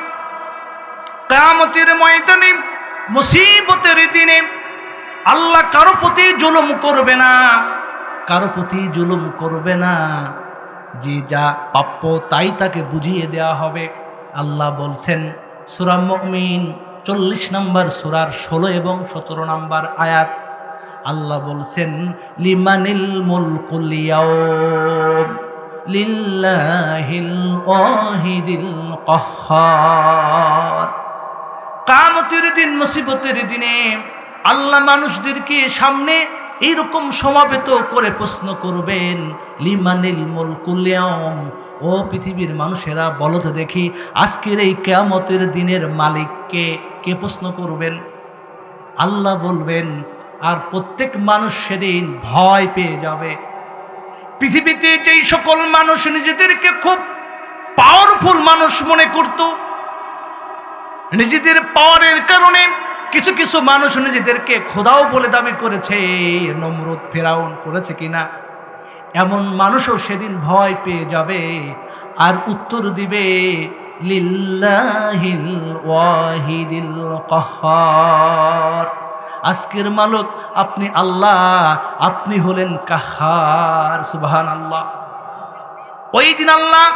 কিয়ামতের ময়দানে, মুসিবতের দিনে আল্লাহ কারো প্রতি জুলুম করবে না, কারো প্রতি জুলুম করবে না। যে যা প্রাপ্য তাই তাকে বুঝিয়ে দেওয়া হবে। আল্লাহ বলছেন সূরা মুমিন 40 নম্বর সূরার 16 এবং 17 নম্বর আয়াত, আল্লাহ বলছেন লিমানিল মুলকুল ইয়াউম লিল্লাহিল ওয়াহিদিল কাহ্হার। কিয়ামতের দিন, মুসিবতের দিনে আল্লাহ মানুষদেরকে সামনে এইরকম সমাবেত করে প্রশ্ন করবেন, লিমানিল মুলকুল ইয়াউম, ও পৃথিবীর মানুষেরা বলো তো দেখি আজকের এই কিয়ামতের দিনের মালিক কে? কে প্রশ্ন করবেন? আল্লাহ বলবেন। আর প্রত্যেক মানুষ সেদিন ভয় পেয়ে যাবে। পৃথিবীতে যেই সকল মানুষ নিজেদেরকে খুব পাওয়ারফুল মানুষ মনে করত, নিজেদের পাওয়ারের কারণে কিছু কিছু মানুষ নিজেদেরকে খোদাও বলে দাবি করেছে, নমরুদ ফেরাউন করেছে কিনা, এমন মানুষও সেদিন ভয় পেয়ে যাবে আর উত্তর দিবে লিল্লাহিল ওয়াহিদিল কাহ্হার। আজকের মালিক আপনি আল্লাহ, আপনি হলেন কাহ্হার। সুবহানাল্লাহ। ওই দিন আল্লাহ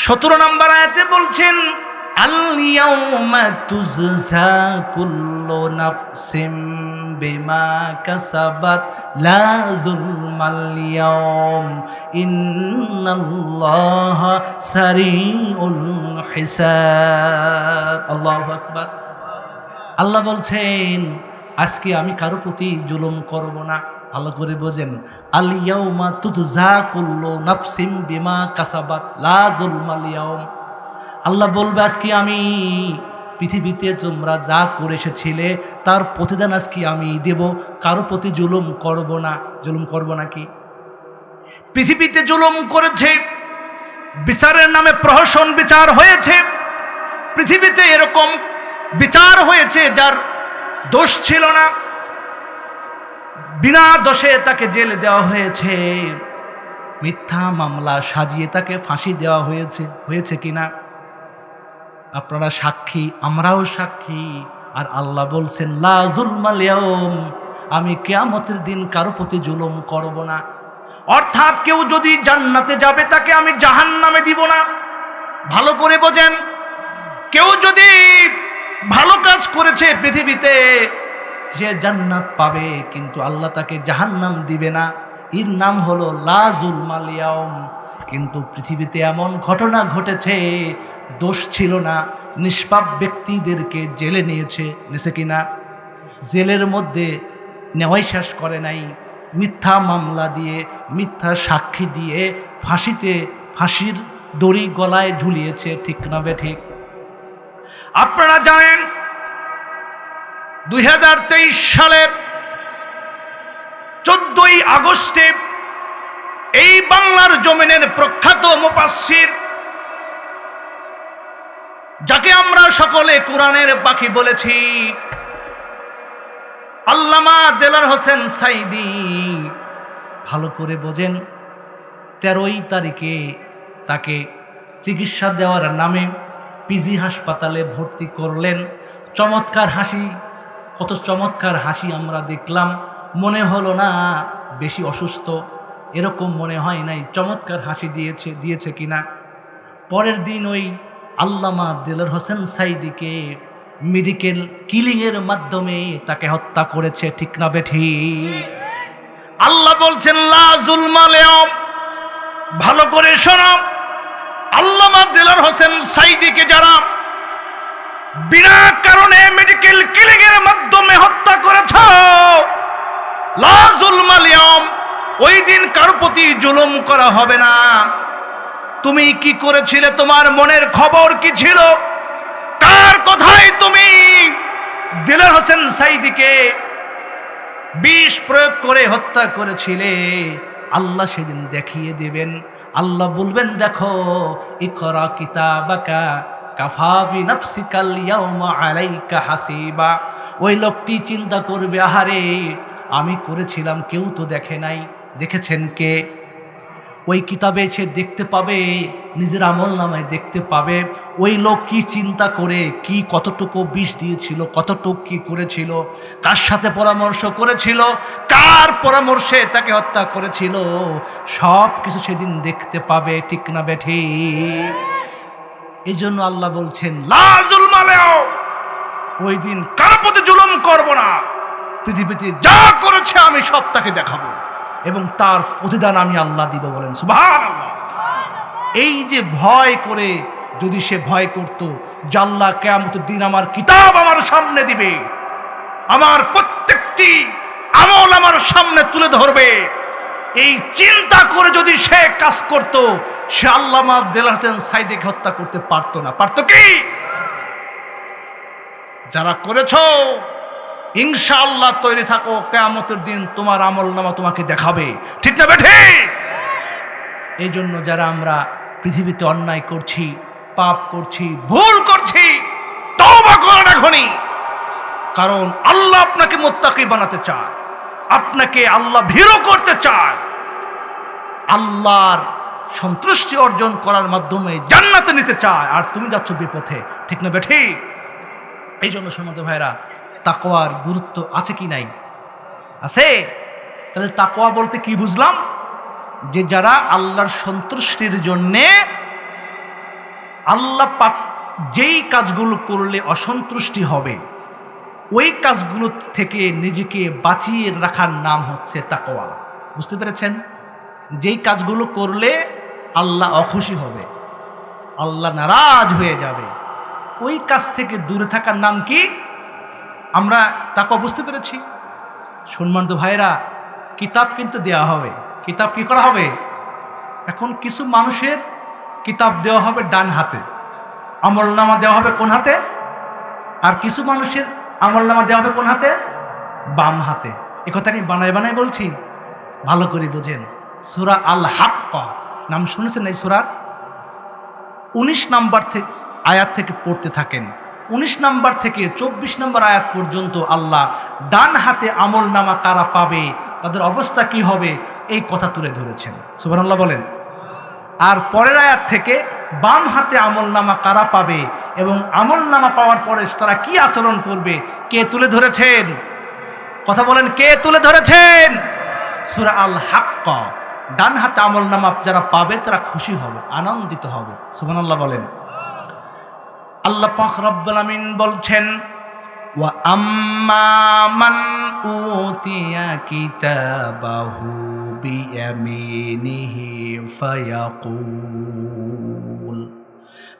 17 নম্বর আয়াতে বলছেন আল ইয়াউমা তুজজা কুল্লু নাফসিম বিমা কাসাবাত লা যুলমাল ইয়াউম ইন্নাল্লাহা সারিউল হিসাব। আল্লাহু আকবার। আল্লাহ বলছেন আজকে আমি কারো প্রতি জুলুম করব না। ভালো করে বোঝেন, আল ইয়াউমা তুজজা কুল্লু নাফসিম বিমা কাসাবাত লা যুলমাল ইয়াউম। আল্লাহ বলবে আজকে আমি পৃথিবীতে তোমরা যা করে এসেছিলে তার প্রতিদান আজকে আমি দেব, কারো প্রতি জুলুম করব না। জুলুম করব নাকি? পৃথিবীতে জুলুম করেছে, বিচারের নামে প্রহসন বিচার হয়েছে। পৃথিবীতে এরকম বিচার হয়েছে যার দোষ ছিল না, বিনা দোষে তাকে জেলে দেওয়া হয়েছে, মিথ্যা মামলা সাজিয়ে তাকে ফাঁসি দেওয়া হয়েছে। হয়েছে কিনা? আপনারা সাক্ষী, আমরাও সাক্ষী। আর আল্লাহ বলছেন লা যুলমাল ইয়াউম, আমি কিয়ামতের দিন কারো প্রতি জুলুম করব না। অর্থাৎ কেউ যদি জান্নাতে যাবে তাকে আমি জাহান্নামে দিব না। ভালো করে বোঝেন, কেউ যদি ভালো কাজ করেছে পৃথিবীতে সে জান্নাত পাবে, কিন্তু আল্লাহ তাকে জাহান্নাম দিবে না। এর নাম হলো লা যুলমাল ইয়াউম। কিন্তু পৃথিবীতে এমন ঘটনা ঘটেছে, দোষ ছিল না, নিষ্পাপ ব্যক্তিদেরকে জেলে নিয়েছে কিনা? জেলের মধ্যে নেওয়াই শেষ করে নাই, মিথ্যা মামলা দিয়ে, মিথ্যা সাক্ষী দিয়ে ফাঁসির দড়ি গলায় ঝুলিয়েছে। ঠিক না বে ঠিক? আপনারা জানেন 2023 সালের 14ই আগস্টে এই বাংলার জমিনের প্রখ্যাত মুফাসসির, যাকে আমরা সকলে কোরআনের পাখি বলেছি, আল্লামা দেলার হোসেন সাইদি, ভালো করে বোঝেন, 13ই তারিখে তাকে চিকিৎসা দেওয়ার নামে পিজি হাসপাতালে ভর্তি করলেন। চমৎকার হাসি, কত চমৎকার হাসি আমরা দেখলাম। মনে হলো না বেশি অসুস্থ, এরকম মনে হয় নাই। চমৎকার হাসি দিয়েছে কিনা? পরের দিন ওই আল্লামা দেলার হোসেন সাইদিকে মেডিকেল কিলিংয়ের মাধ্যমে তাকে হত্যা করেছে। ঠিক না বেঠি? আল্লাহ বলছেন লা যুলমাল ইয়াউম। ভালো করে শোনো, আল্লামা দেলার হোসেন সাইদিকে যারা বিনা কারণে মেডিকেল কিলিংয়ের মাধ্যমে হত্যা করেছে, লা যুলমাল ইয়াওম, ওই দিন কারো প্রতি জুলুম করা হবে না। তুমি কি করেছিলে, তোমার মনের খবর কি ছিল, কার কথাই তুমি দিলওয়ার হোসেন সাঈদীকে বিষ প্রয়োগ করে হত্যা করেছিলে, আল্লাহ সেদিন দেখিয়ে দিবেন। আল্লাহ বলবেন, দেখো, ইকরা কিতাবাকা কাফা বিনাফসিকাল ইয়াওমা আলাইকা হাসিবা। ওই লোকটি চিন্তা করবে, আহারে আমি করেছিলাম, কেউ তো দেখে নাই। দেখেছেন কে? ওই কিতাবে সে দেখতে পাবে, নিজের আমলনামায় দেখতে পাবে ওই লোক কি চিন্তা করে, কি কতটুকু বিষ দিয়েছিল, কতটুকু কি করেছিল, কার সাথে পরামর্শ করেছিল, কার পরামর্শে তাকে হত্যা করেছিল, সব কিছু সেদিন দেখতে পাবে। ঠিক না বেঠি? এই জন্য আল্লাহ বলছেন, লা যুলমাল ইয়াওম, ওই দিন কারো প্রতি জুলুম করব না। পৃথিবীতে যা করেছে আমি সব তাকে দেখাবো এবং তার প্রতিদান আমি আল্লাহ দিব। বলেন সুবহানাল্লাহ। এই যে ভয় করে, যদি সে ভয় করত যে আল্লাহ কিয়ামতের দিন আমার কিতাব আমার সামনে দিবে, আমার প্রত্যেকটি আমল আমার সামনে তুলে ধরবে, এই চিন্তা করে যদি সে কাজ করত, সে আল্লামা দেলওয়ার হোসেন সাঈদীকে হত্যা করতে পারতো না। পারতো কি? যারা করেছো ইনশাআল্লাহ তৈরি থাকো, কিয়ামতের দিন তোমার আমলনামা তোমাকে দেখাবে। ঠিক না বেঠি? এই জন্য যারা আমরা পৃথিবীতে অন্যায় করছি, পাপ করছি, ভুল করছি, তওবা করেন এখনই। কারণ আল্লাহ আপনাকে মুত্তাকি বানাতে চায়, আপনাকে আল্লাহ ভীরু করতে চায়, আল্লাহর সন্তুষ্টি অর্জন করার মাধ্যমে জান্নাতে নিতে চায়, আর তুমি যাচ্ছ বিপথে। ঠিক না বেঠি? এই জন্য সম্মানিত ভাইরা, তাকওয়ার গুরুত্ব আছে কি নাই? আছে। তাহলে তাকওয়া বলতে কি বুঝলাম? যে যারা আল্লাহর সন্তুষ্টির জন্যে, আল্লাহ পাক যেই কাজগুলো করলে অসন্তুষ্টি হবে ওই কাজগুলো থেকে নিজেকে বাঁচিয়ে রাখার নাম হচ্ছে তাকওয়া। বুঝতে পেরেছেন? যেই কাজগুলো করলে আল্লাহ অখুশি হবে, আল্লাহ নারাজ হয়ে যাবে, ওই কাজ থেকে দূরে থাকার নাম কি? আমরা তাকওয়া বুঝতে পেরেছি। সম্মানিত ভাইরা, কিতাব কিন্তু দেওয়া হবে। কিতাব কি করা হবে? এখন কিছু মানুষের কিতাব দেওয়া হবে ডান হাতে, আমলনামা দেওয়া হবে কোন হাতে? আর কিছু মানুষের আমলনামা দেওয়া হবে কোন হাতে? বাম হাতে। এ কথা কি বানায় বানায় বলছি? ভালো করে বোঝেন। সূরা আল হাক্কা নাম শুনেছেন? এই সূরার 19 নাম্বার থেকে আয়াত থেকে পড়তে থাকেন। 19 নাম্বার থেকে 24 নাম্বার আয়াত পর্যন্ত আল্লাহ ডান হাতে আমলনামা কারা পাবে, তাদের অবস্থা কি হবে, এই কথা তুলে ধরেছেন। সুবহানাল্লাহ বলেন। আর পরের আয়াত থেকে বাম হাতে আমলনামা কারা পাবে এবং আমলনামা পাওয়ার পরে তারা কি আচরণ করবে, কে তুলে ধরেছেন? কথা বলেন, কে তুলে ধরেছেন? সূরা আল হাক্কা। ডান হাতে আমলনামা যারা পাবে তারা খুশি হবে, আনন্দিত হবে। সুবহানাল্লাহ বলেন। আল্লাহ পাক রব্বুল আমিন বলছেন, ওয়া আম্মা মান উতিয়া কিতাবাহু বিয়ামিনিহি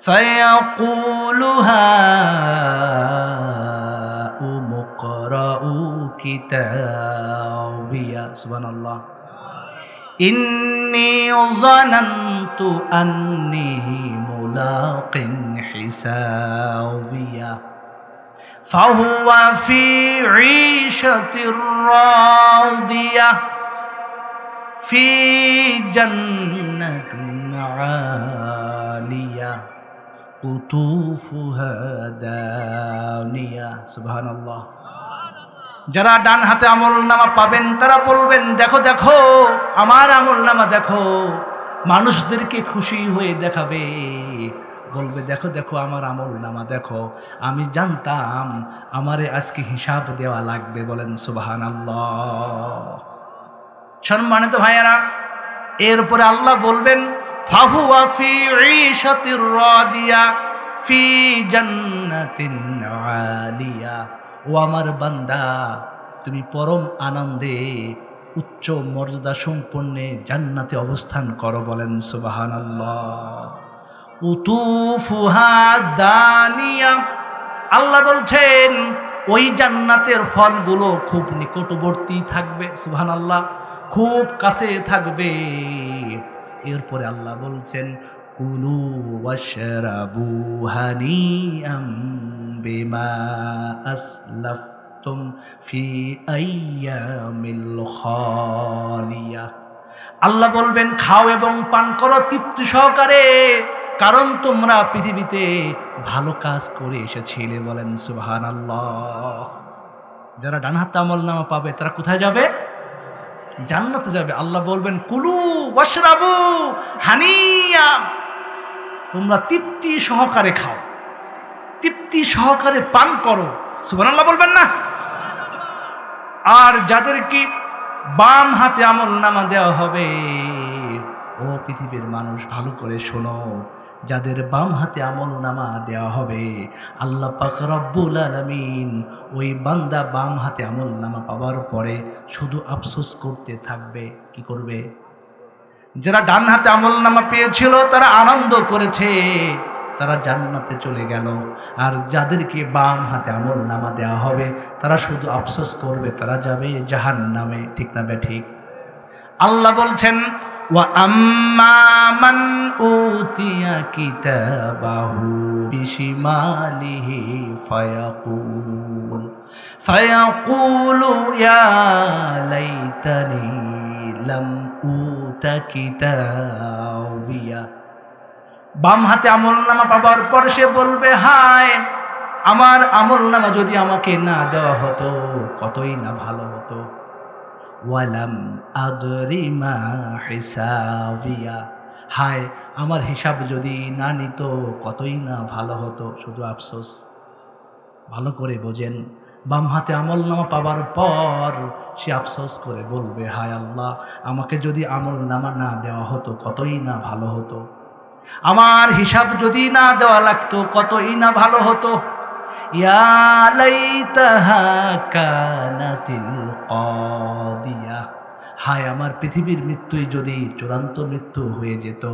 ফায়াকুলু হাউমুকরাউ কিতাবিয়া। সুবহানাল্লাহ। ইন্নী যানানতু আন্নী মুলাকিন হিসাবিয়া ফাহুয়া ফি ঈশাতির রাদিয়াহ ফি জান্নাতিন আলিয়া কুতুফুহা দানিয়া। সুবহানাল্লাহ। যারা ডান হাতে আমলনামা পাবেন তারা বলবেন, দেখো দেখো আমার আমলনামা দেখো। মানুষদেরকে খুশি হয়ে দেখাবে, বলবে, দেখো দেখো আমার আমলনামা দেখো, আমি জানতাম আমারে আজকে হিসাব দেওয়া লাগবে। বলেন সুবহানাল্লাহ। সম্মানিত ভাইয়েরা, এরপরে আল্লাহ বলবেন, ফাহুয়া ফি ঈশাতির রাদিয়া ফি জান্নাতিন আলিয়া। ও আমার বান্দা, তুমি পরম আনন্দে উচ্চ মর্যাদা সম্পন্ন জান্নাতে অবস্থান করো। বলেন সুবহানাল্লাহ। উতুফুহা দানিয়া, আল্লাহ বলছেন ওই জান্নাতের ফলগুলো খুব নিকটবর্তী থাকবে, সুবহানাল্লাহ, খুব কাছে থাকবে। এরপরে আল্লাহ বলছেন কুলু ওয়াশরাবু হানিআম বিমা আসলাফতুম ফি আইয়ামিল খালিয়া। আল্লাহ বলবেন খাও এবং পান করো তৃপ্তি সহকারে, কারণ তোমরা পৃথিবীতে ভালো কাজ করে এসেছিলে। বলেন সুবহানাল্লাহ। যারা ডান হাতে আমলনামা পাবে তারা কোথায় যাবে? জান্নাতে যাবে। আল্লাহ বলবেন কুলু ওয়াশরাবু হানিয়া, তোমরা তৃপ্তি সহকারে খাও, তৃপ্তি সহকারে পান করো। সুবহানাল্লাহ বলবেন না? আর যাদেরকে বাম হাতে আমলনামা দেওয়া হবে, ও পৃথিবীর মানুষ ভালো করে শোনো, যাদের বাম হাতে আমলনামা দেওয়া হবে, আল্লাহ পাক রব্বুল আলামিন ওই বান্দা বাম হাতে আমলনামা পাওয়ার পরে শুধু আফসোস করতে থাকবে। কি করবে? যারা ডান হাতে আমলনামা পেয়েছিল তারা আনন্দ করেছে, তারা জান্নাতে চলে গেল। আর যাদেরকে বাম হাতে আমলনামা দেওয়া হবে তারা শুধু আফসোস করবে, তারা যাবে জাহান্নামে। ঠিক না বেঠিক? আল্লাহ বলছেন ওয়া আম্মা মান উতিয়া কিতাবাহু বিশিমালিহি ফায়াকুলু ইয়া লাইতানি লাম উতা কিতাবিয়া। বাম হাতে আমলনামা পাওয়ার পর সে বলবে হায়, আমার আমলনামা যদি আমাকে না দেওয়া হতো কতই না ভালো হতো। ওয়ালাম আদরি মা হিসাবিয়া, হায় আমার হিসাব যদি না নিত কতই না ভালো হতো। শুধু আফসোস। ভালো করে বোঝেন, বাম হাতে আমলনামা পাওয়ার পর সে আফসোস করে বলবে হায় আল্লাহ, আমাকে যদি আমলনামা না দেওয়া হতো কতই না ভালো হতো, আমার হিসাব যদি না দেওয়া লাগতো কতই না ভালো হতো। ইয়া লাইতাহা কানাতিল কাদিয়া, হায় আমার পৃথিবীর মৃত্যুই যদি চূড়ান্ত মৃত্যু হয়ে যেত,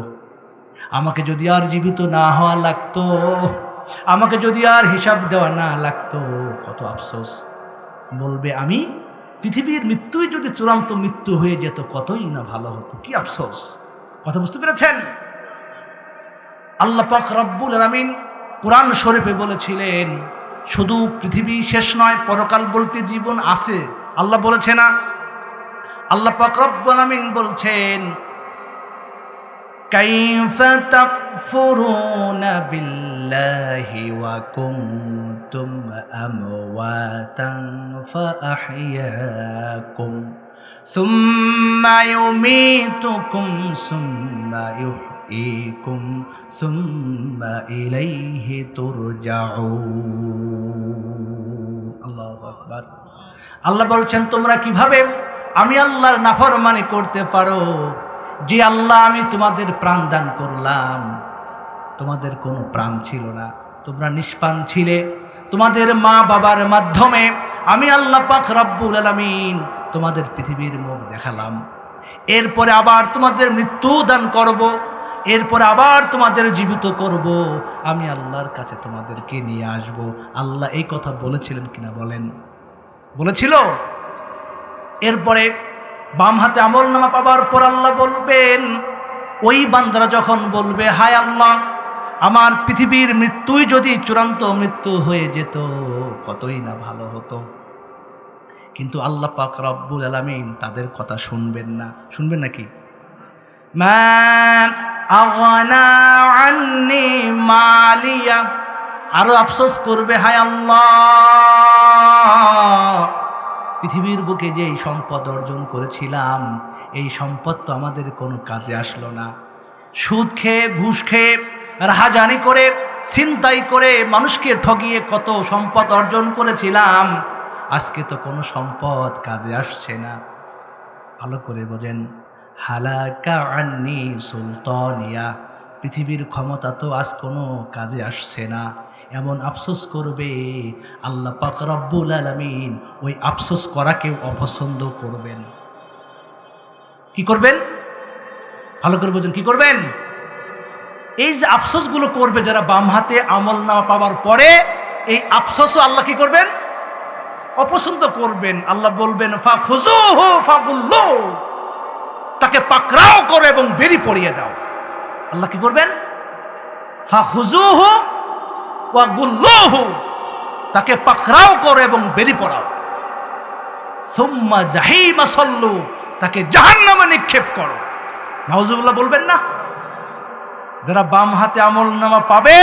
আমাকে যদি আর জীবিত না হওয়া লাগতো, আমাকে যদি আর হিসাব দেওয়া না লাগতো, কত আফসোস। বলবে আমি পৃথিবীর মৃত্যুই যদি চূড়ান্ত মৃত্যু হয়ে যেত কতই না ভালো হতো। কি আফসোস! কথা বুঝতে পেরেছেন? আল্লাহ পাক রব্বুল আলামিন কোরআন শরীফে বলেছিলেন শুধু পৃথিবী শেষ নয়, পরকাল বলতে জীবন আছে। আল্লাহ বলেছে না? আল্লাহ পাক রব্বুল আলামিন বলছেন কাইফা তাকফুরুনা বিল্লাহি ওয়া কুনতুম আমওয়াতান ফাআহইয়াকুম সুম্মা ইউমীতুকুম সুম্মা ইউহয়িকুম সুম্মা ইলাইহি তুরজাউন। আল্লাহু আকবার। আল্লাহ বলছেন তোমরা কিভাবে আমি আল্লাহর নাফরমানি করতে পারো, যে আল্লাহ আমি তোমাদের প্রাণ দান করলাম, তোমাদের কোনো প্রাণ ছিল না, তোমরা নিষ্প্রাণ ছিলে। তোমাদের মা বাবার মাধ্যমে আমি আল্লাহ পাক রব্বুল আলামিন তোমাদের পৃথিবীর মুখ দেখালাম। এরপরে আবার তোমাদের মৃত্যু দান করব, এরপরে আবার তোমাদের জীবিত করব, আমি আল্লাহর কাছে তোমাদেরকে নিয়ে আসব। আল্লাহ এই কথা বলেছিলেন কিনা বলেন? বলেছিল। এরপরে বাম হাতে আমলনামা পাওয়ার পর আল্লাহ বলবেন, ওই বান্দারা যখন বলবে হায় আল্লাহ, আমার পৃথিবীর মৃত্যুই যদি চূড়ান্ত মৃত্যু হয়ে যেত কতই না ভালো হতো। কিন্তু আল্লাহ পাক রব্বুল আলামিন তাদের কথা শুনবেন না। শুনবেন নাকি? মা আগনা আন্নি মালিয়া, আরো আফসোস করবে হায় আল্লাহ, পৃথিবীর বুকে যে এই সম্পদ অর্জন করেছিলাম, এই সম্পদ তো আমাদের কোনো কাজে আসলো না। সুদ খেয়ে, ঘুষ খেয়ে, রাহাজানি করে, ছিনতাই করে, মানুষকে ঠগিয়ে কত সম্পদ অর্জন করেছিলাম, আজকে তো কোনো সম্পদ কাজে আসছে না। ভালো করে বোঝেন, হালাকা আন্নি সুলতানিয়া, পৃথিবীর ক্ষমতা তো আজ কোনো কাজে আসছে না। এমন আফসোস করবে আল্লাহ পাক রব্বুল আলামিন। ওই আফসোস করাকেও অপছন্দ করবেন। কি করবেন? ভালো করে বোঝেন, কি করবেন? এই যে আফসোসগুলো করবে যারা বাম হাতে আমলনামা পাওয়ার পরে, এই আফসোসও আল্লাহ কি করবেন? অপছন্দ করবেন। আল্লাহ বলবেন ফাখুযুহু ফাগুল্লুহু, তাকে পাকড়াও করো এবং বেরি পরিয়ে দাও। আল্লাহ কি করবেন? ফাখুযুহু ওয়াগুল্লুহু, তাকে পাকড়াও করো এবং বেরি পরাও। সুম্মা জাহিমা সাল্লু, তাকে জাহান্নামে নিক্ষেপ করো। নাউজুবিল্লাহ বলবেন না? যারা বাম হাতে আমলনামা পাবে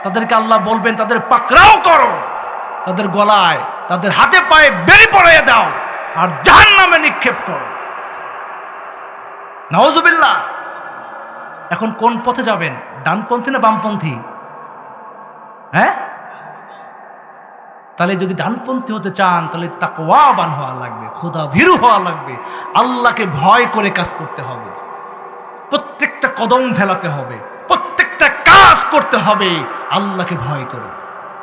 তাদেরকে আল্লাহ বলবেন তাদের পাকড়াও করো, তাদের গলায় তাদের হাতে পায়ে বেরি পরাইয়া দাও আর জাহান্নামে নিক্ষেপ করো। নাউজুবিল্লাহ। এখন কোন পথে যাবেন? ডানপন্থী না বামপন্থী? হ্যাঁ, তাহলে যদি ডানপন্থী হতে চান তাহলে তাকওয়াবান হওয়া লাগবে, খোদা ভীরু হওয়া লাগবে, আল্লাহকে ভয় করে কাজ করতে হবে, প্রত্যেকটা কদম ফেলাতে হবে, প্রত্যেকটা কাজ করতে হবে আল্লাহকে ভয় করে,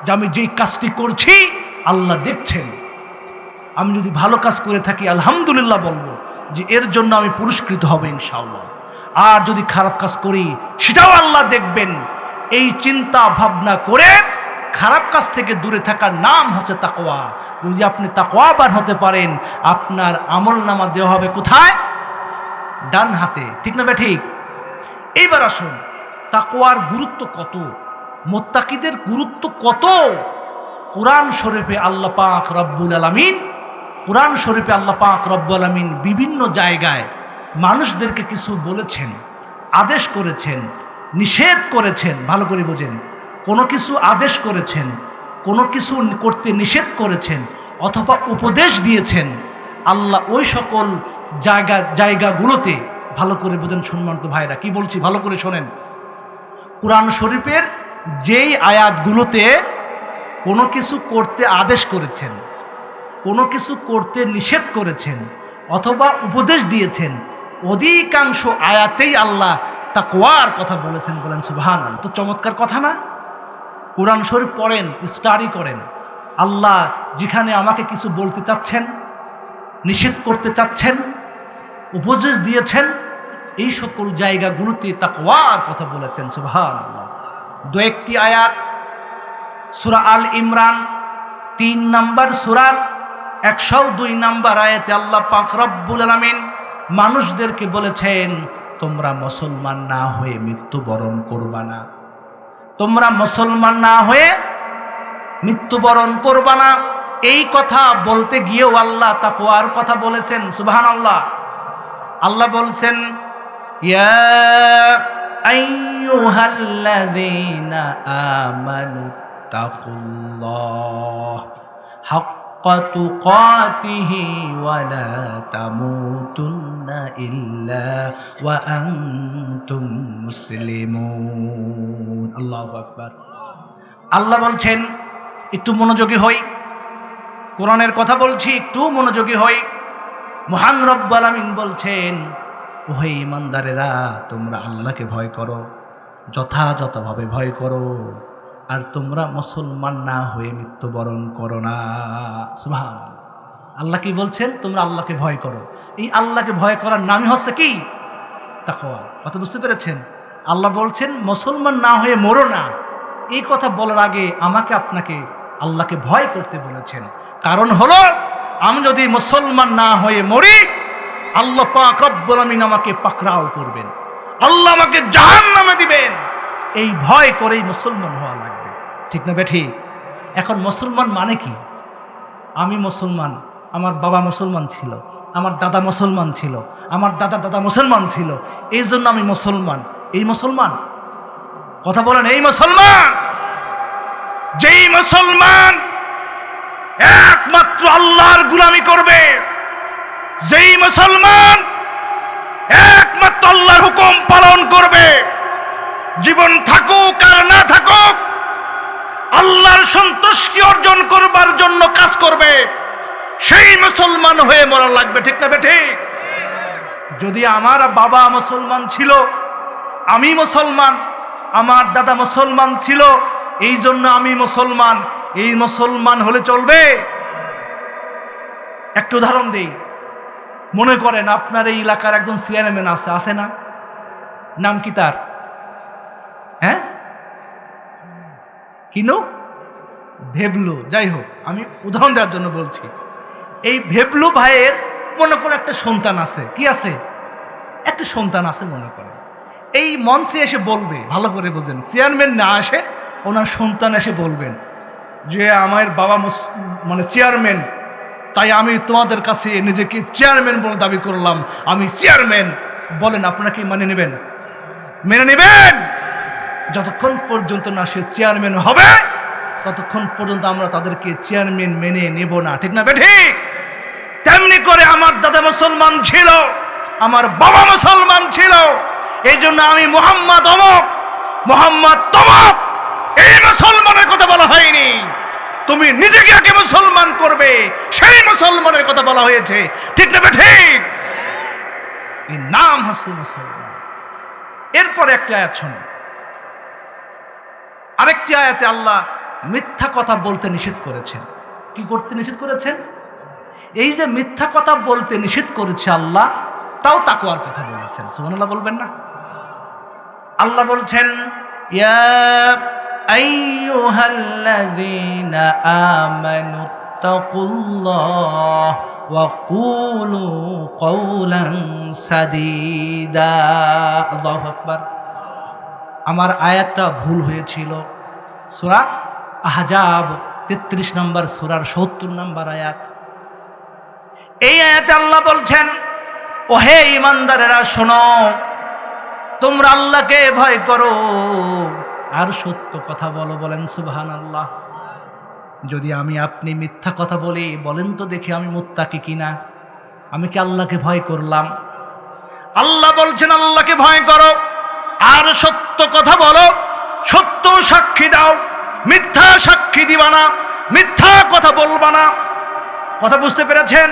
যে আমি যেই কাজটি করছি আল্লাহ দেখছেন। আমি যদি ভালো কাজ করে থাকি আলহামদুলিল্লাহ বলবো যে এর জন্য আমি পুরস্কৃত হব ইনশাআল্লাহ, আর যদি খারাপ কাজ করি সেটাও আল্লাহ দেখবেন। এই চিন্তা ভাবনা করে খারাপ কাজ থেকে দূরে থাকার নাম হচ্ছে তাকওয়া। যদি আপনি তাকওয়াবান হতে পারেন, আপনার আমলনামা দেওয়া হবে কোথায়? ডান হাতে। ঠিক না ঠিক? এইবার আসুন, তাকওয়ার গুরুত্ব কত, মুত্তাকিদের গুরুত্ব কত। কোরআন শরীফে আল্লাহ পাক রব্বুল আলামিন, কোরআন শরীফে আল্লাহ পাক রব্বুল আলামিন বিভিন্ন জায়গায় মানুষদেরকে কিছু বলেছেন, আদেশ করেছেন, নিষেধ করেছেন। ভালো করে বোঝেন, কোনো কিছু আদেশ করেছেন, কোনো কিছু করতে নিষেধ করেছেন, অথবা উপদেশ দিয়েছেন। আল্লাহ ওই সকল জায়গাগুলোতে, ভালো করে বোঝেন সম্মানিত ভাইরা, কি বলছি ভালো করে শোনেন। কোরআন শরীফের যেই আয়াতগুলোতে কোনো কিছু করতে আদেশ করেছেন, কোনো কিছু করতে নিষেধ করেছেন অথবা উপদেশ দিয়েছেন, অধিকাংশ আয়াতেই আল্লাহ তাকওয়ার কথা বলেছেন। বলেন সুবহানাল্লাহ। তো চমৎকার কথা না? কোরআন শরীফ পড়েন, স্টাডি করেন। আল্লাহ যেখানে আমাকে কিছু বলতে চাচ্ছেন, নিষেধ করতে চাচ্ছেন, উপদেশ দিয়েছেন, এই সকল জায়গাগুলোতে তাকওয়ার কথা বলেছেন। সুবহানাল্লাহ। দু একটি আয়াত, সূরা আল ইমরান 3 নম্বর সূরার 102 নম্বর আয়াতে আল্লাহ পাক রব্বুল আলামিন মানুষদেরকে বলেছেন, তোমরা মুসলমান না হয়ে মৃত্যুবরণ করবা না, তোমরা মুসলমান না হয়ে মৃত্যুবরণ করবা না। এই কথা বলতে গিয়েও আল্লাহ তাকওয়ার কথা বলেছেন। সুবহানাল্লাহ। আল্লাহ বলছেন, ইয়া আইয়ুহাল্লাযীনা আমানু তাকুল্লাহ হাক্কা তুকাতিহি ওয়া লা তামুতুন্না ইল্লা ওয়া আনতুম মুসলিমুন। আল্লাহু আকবার। আল্লাহ বলছেন, একটু মনোযোগী হই, কোরআনের কথা বলছি, একটু মনোযোগী হই। মহান রব্বুল আলামিন বলছেন, ওহে ঈমানদারেরা, তোমরা আল্লাহকে ভয় করো, যথাযথভাবে ভয় করো, আর তোমরা মুসলমান না হয়ে মৃত্যুবরণ করো না। সুবহানাল্লাহ। আল্লাহ কি বলছেন? তোমরা আল্লাহকে ভয় করো। এই আল্লাহকে ভয় করার নামই হচ্ছে কি? তাকওয়া। কথা বুঝতে পেরেছেন? আল্লাহ বলছেন মুসলমান না হয়ে মরো না। এই কথা বলার আগে আমাকে আপনাকে আল্লাহকে ভয় করতে বলেছেন। কারণ হলো, আমি যদি মুসলমান না হয়ে মরি, আল্লাহ পাক রব্বুল আলামিন আমাকে পাকড়াও করবেন, আল্লাহ আমাকে জাহান্নামে দিবেন। এই ভয় করেই মুসলমান হওয়া লাগবে। ঠিক না বেঠিক? এখন মুসলমান মানে কি? আমি মুসলমান, আমার বাবা মুসলমান ছিল, আমার দাদা মুসলমান ছিল, আমার দাদা দাদা মুসলমান ছিল, এই জন্য আমি মুসলমান। এই মুসলমান? কথা বলেন, এই মুসলমান? যেই মুসলমান একমাত্র আল্লাহর গোলামি করবে, যেই মুসলমান একমাত্র আল্লাহর হুকুম পালন করবে, জীবন থাকুক আর না থাকুক আল্লাহর সন্তুষ্টি অর্জন করবার জন্য কাজ করবে, সেই মুসলমান হয়ে মরা লাগবে। ঠিক না বেঠিক? যদি আমার বাবা মুসলমান ছিল, আমি মুসলমান, আমার দাদা মুসলমান ছিল, এই জন্য আমি মুসলমান, এই মুসলমান হলে চলবে? একটু উদাহরণ দেই। মনে করেন আপনার এই এলাকার একজন চেয়ারম্যান আছে না? নাম কি তার? হ্যাঁ, কিনো ভেবলু, যাই হোক আমি উদাহরণ দেওয়ার জন্য বলছি। এই ভেবলু ভাইয়ের মনে করে একটা সন্তান আছে, কি আছে? একটা সন্তান আছে মনে করে। এই মঞ্চে এসে বলবে, ভালো করে বোঝেন, চেয়ারম্যান না আসে, ওনার সন্তান এসে বলবেন যে আমার বাবা মানে চেয়ারম্যান, তাই আমি তোমাদের কাছে নিজেকে চেয়ারম্যান বলে দাবি করলাম, আমি চেয়ারম্যান। বলেন আপনারা কি মানে নেবেন? মেনে নেবেন? যতক্ষণ পর্যন্ত না সে চেয়ারম্যান হবে ততক্ষণ পর্যন্ত আমরা তাদেরকে চেয়ারম্যান মেনে নেব না, ঠিক না বেঠিক? তেমনি করে আমার দাদা মুসলমান ছিল, আমার বাবা মুসলমান ছিল, এই জন্য আমি মোহাম্মদ অমক, মোহাম্মদ তমক, এই মুসলমানের কথা বলা হয়নি। তুমি নিজেকে আগে মুসলমান করবে, সেই মুসলমানের কথা বলা হয়েছে, ঠিক না বেঠিক? এই নাম হচ্ছে মুসলমান। এরপর একটা আয়াত শোনো, আরেকটি আয়াতে আল্লাহ মিথ্যা কথা বলতে নিষেধ করেছেন। কি করতে নিষেধ করেছেন? এই যে মিথ্যা কথা বলতে নিষেধ করেছে আল্লাহ, তাও তাকওয়ার কথা বলেছেন। সুবহানাল্লাহ বলবেন না? আল্লাহ বলছেন, ইয়া আইয়ুহাল্লাযীনা আমানুত্তাকুল্লাহ ওয়া কুলু কওলান সাদীদা। আল্লাহু আকবার। আমার আয়াতটা ভুল হয়েছিল। সূরা আহজাব 33 নম্বর সূরার 70 নম্বর আয়াত। এই আয়াতে আল্লাহ বলছেন, ওহে ঈমানদারেরা শোনো, তোমরা আল্লাহকে ভয় করো আর সত্য কথা বলো। বলেন সুবহানাল্লাহ। যদি আমি আপনি মিথ্যা কথা বলি, বলেন তো দেখি আমি মুত্তাকি কিনা, আমি কি আল্লাহকে ভয় করলাম? আল্লাহ বলছেন আল্লাহকে ভয় করো আর সত্য কথা বলো, সত্য সাক্ষী দাও, মিথ্যা সাক্ষী দিবা না, মিথ্যা কথা বলবা না। কথা বুঝতে পেরেছেন?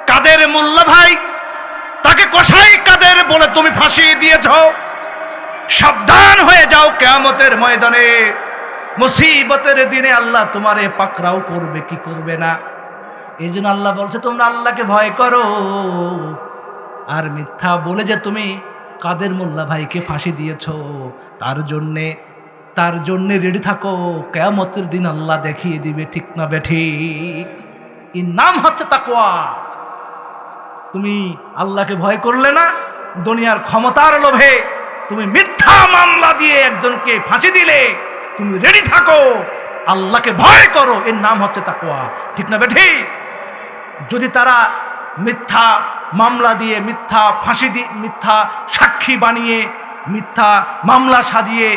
কাদের মোল্লা ভাই, তাকে কসাই কাদের বলে তুমি ফাঁসি দিয়েছ, সাবধান হয়ে যাও, কিয়ামতের ময়দানে মুসিবতের দিনে আল্লাহ তোমারে পাকড়াও করবে, কি করবে না। এই জন্য আল্লাহ বলছে তোমরা আল্লাহকে ভয় করো আর মিথ্যা বলে যে তুমি কাদের মোল্লা ভাইকে ফাঁসি দিয়েছ, তার জন্যে রেডি থাকো, কিয়ামতের দিন আল্লাহ দেখিয়ে দিবে, ঠিক না বেঠিক? এর নাম হচ্ছে তাকওয়া। তুমি আল্লাহকে ভয় করলে না, দুনিয়ার ক্ষমতার লোভে তুমি মিথ্যা মামলা দিয়ে একজনকে ফাঁসি দিলে, তুমি রেডি থাকো, আল্লাহকে ভয় করো, এর নাম হচ্ছে তাকওয়া, ঠিক না বেঠিক? যদি তারা মিথ্যা মামলা দিয়ে, মিথ্যা ফাঁসি দিয়ে, মিথ্যা সাক্ষী বানিয়ে, মিথ্যা মামলা সাজিয়ে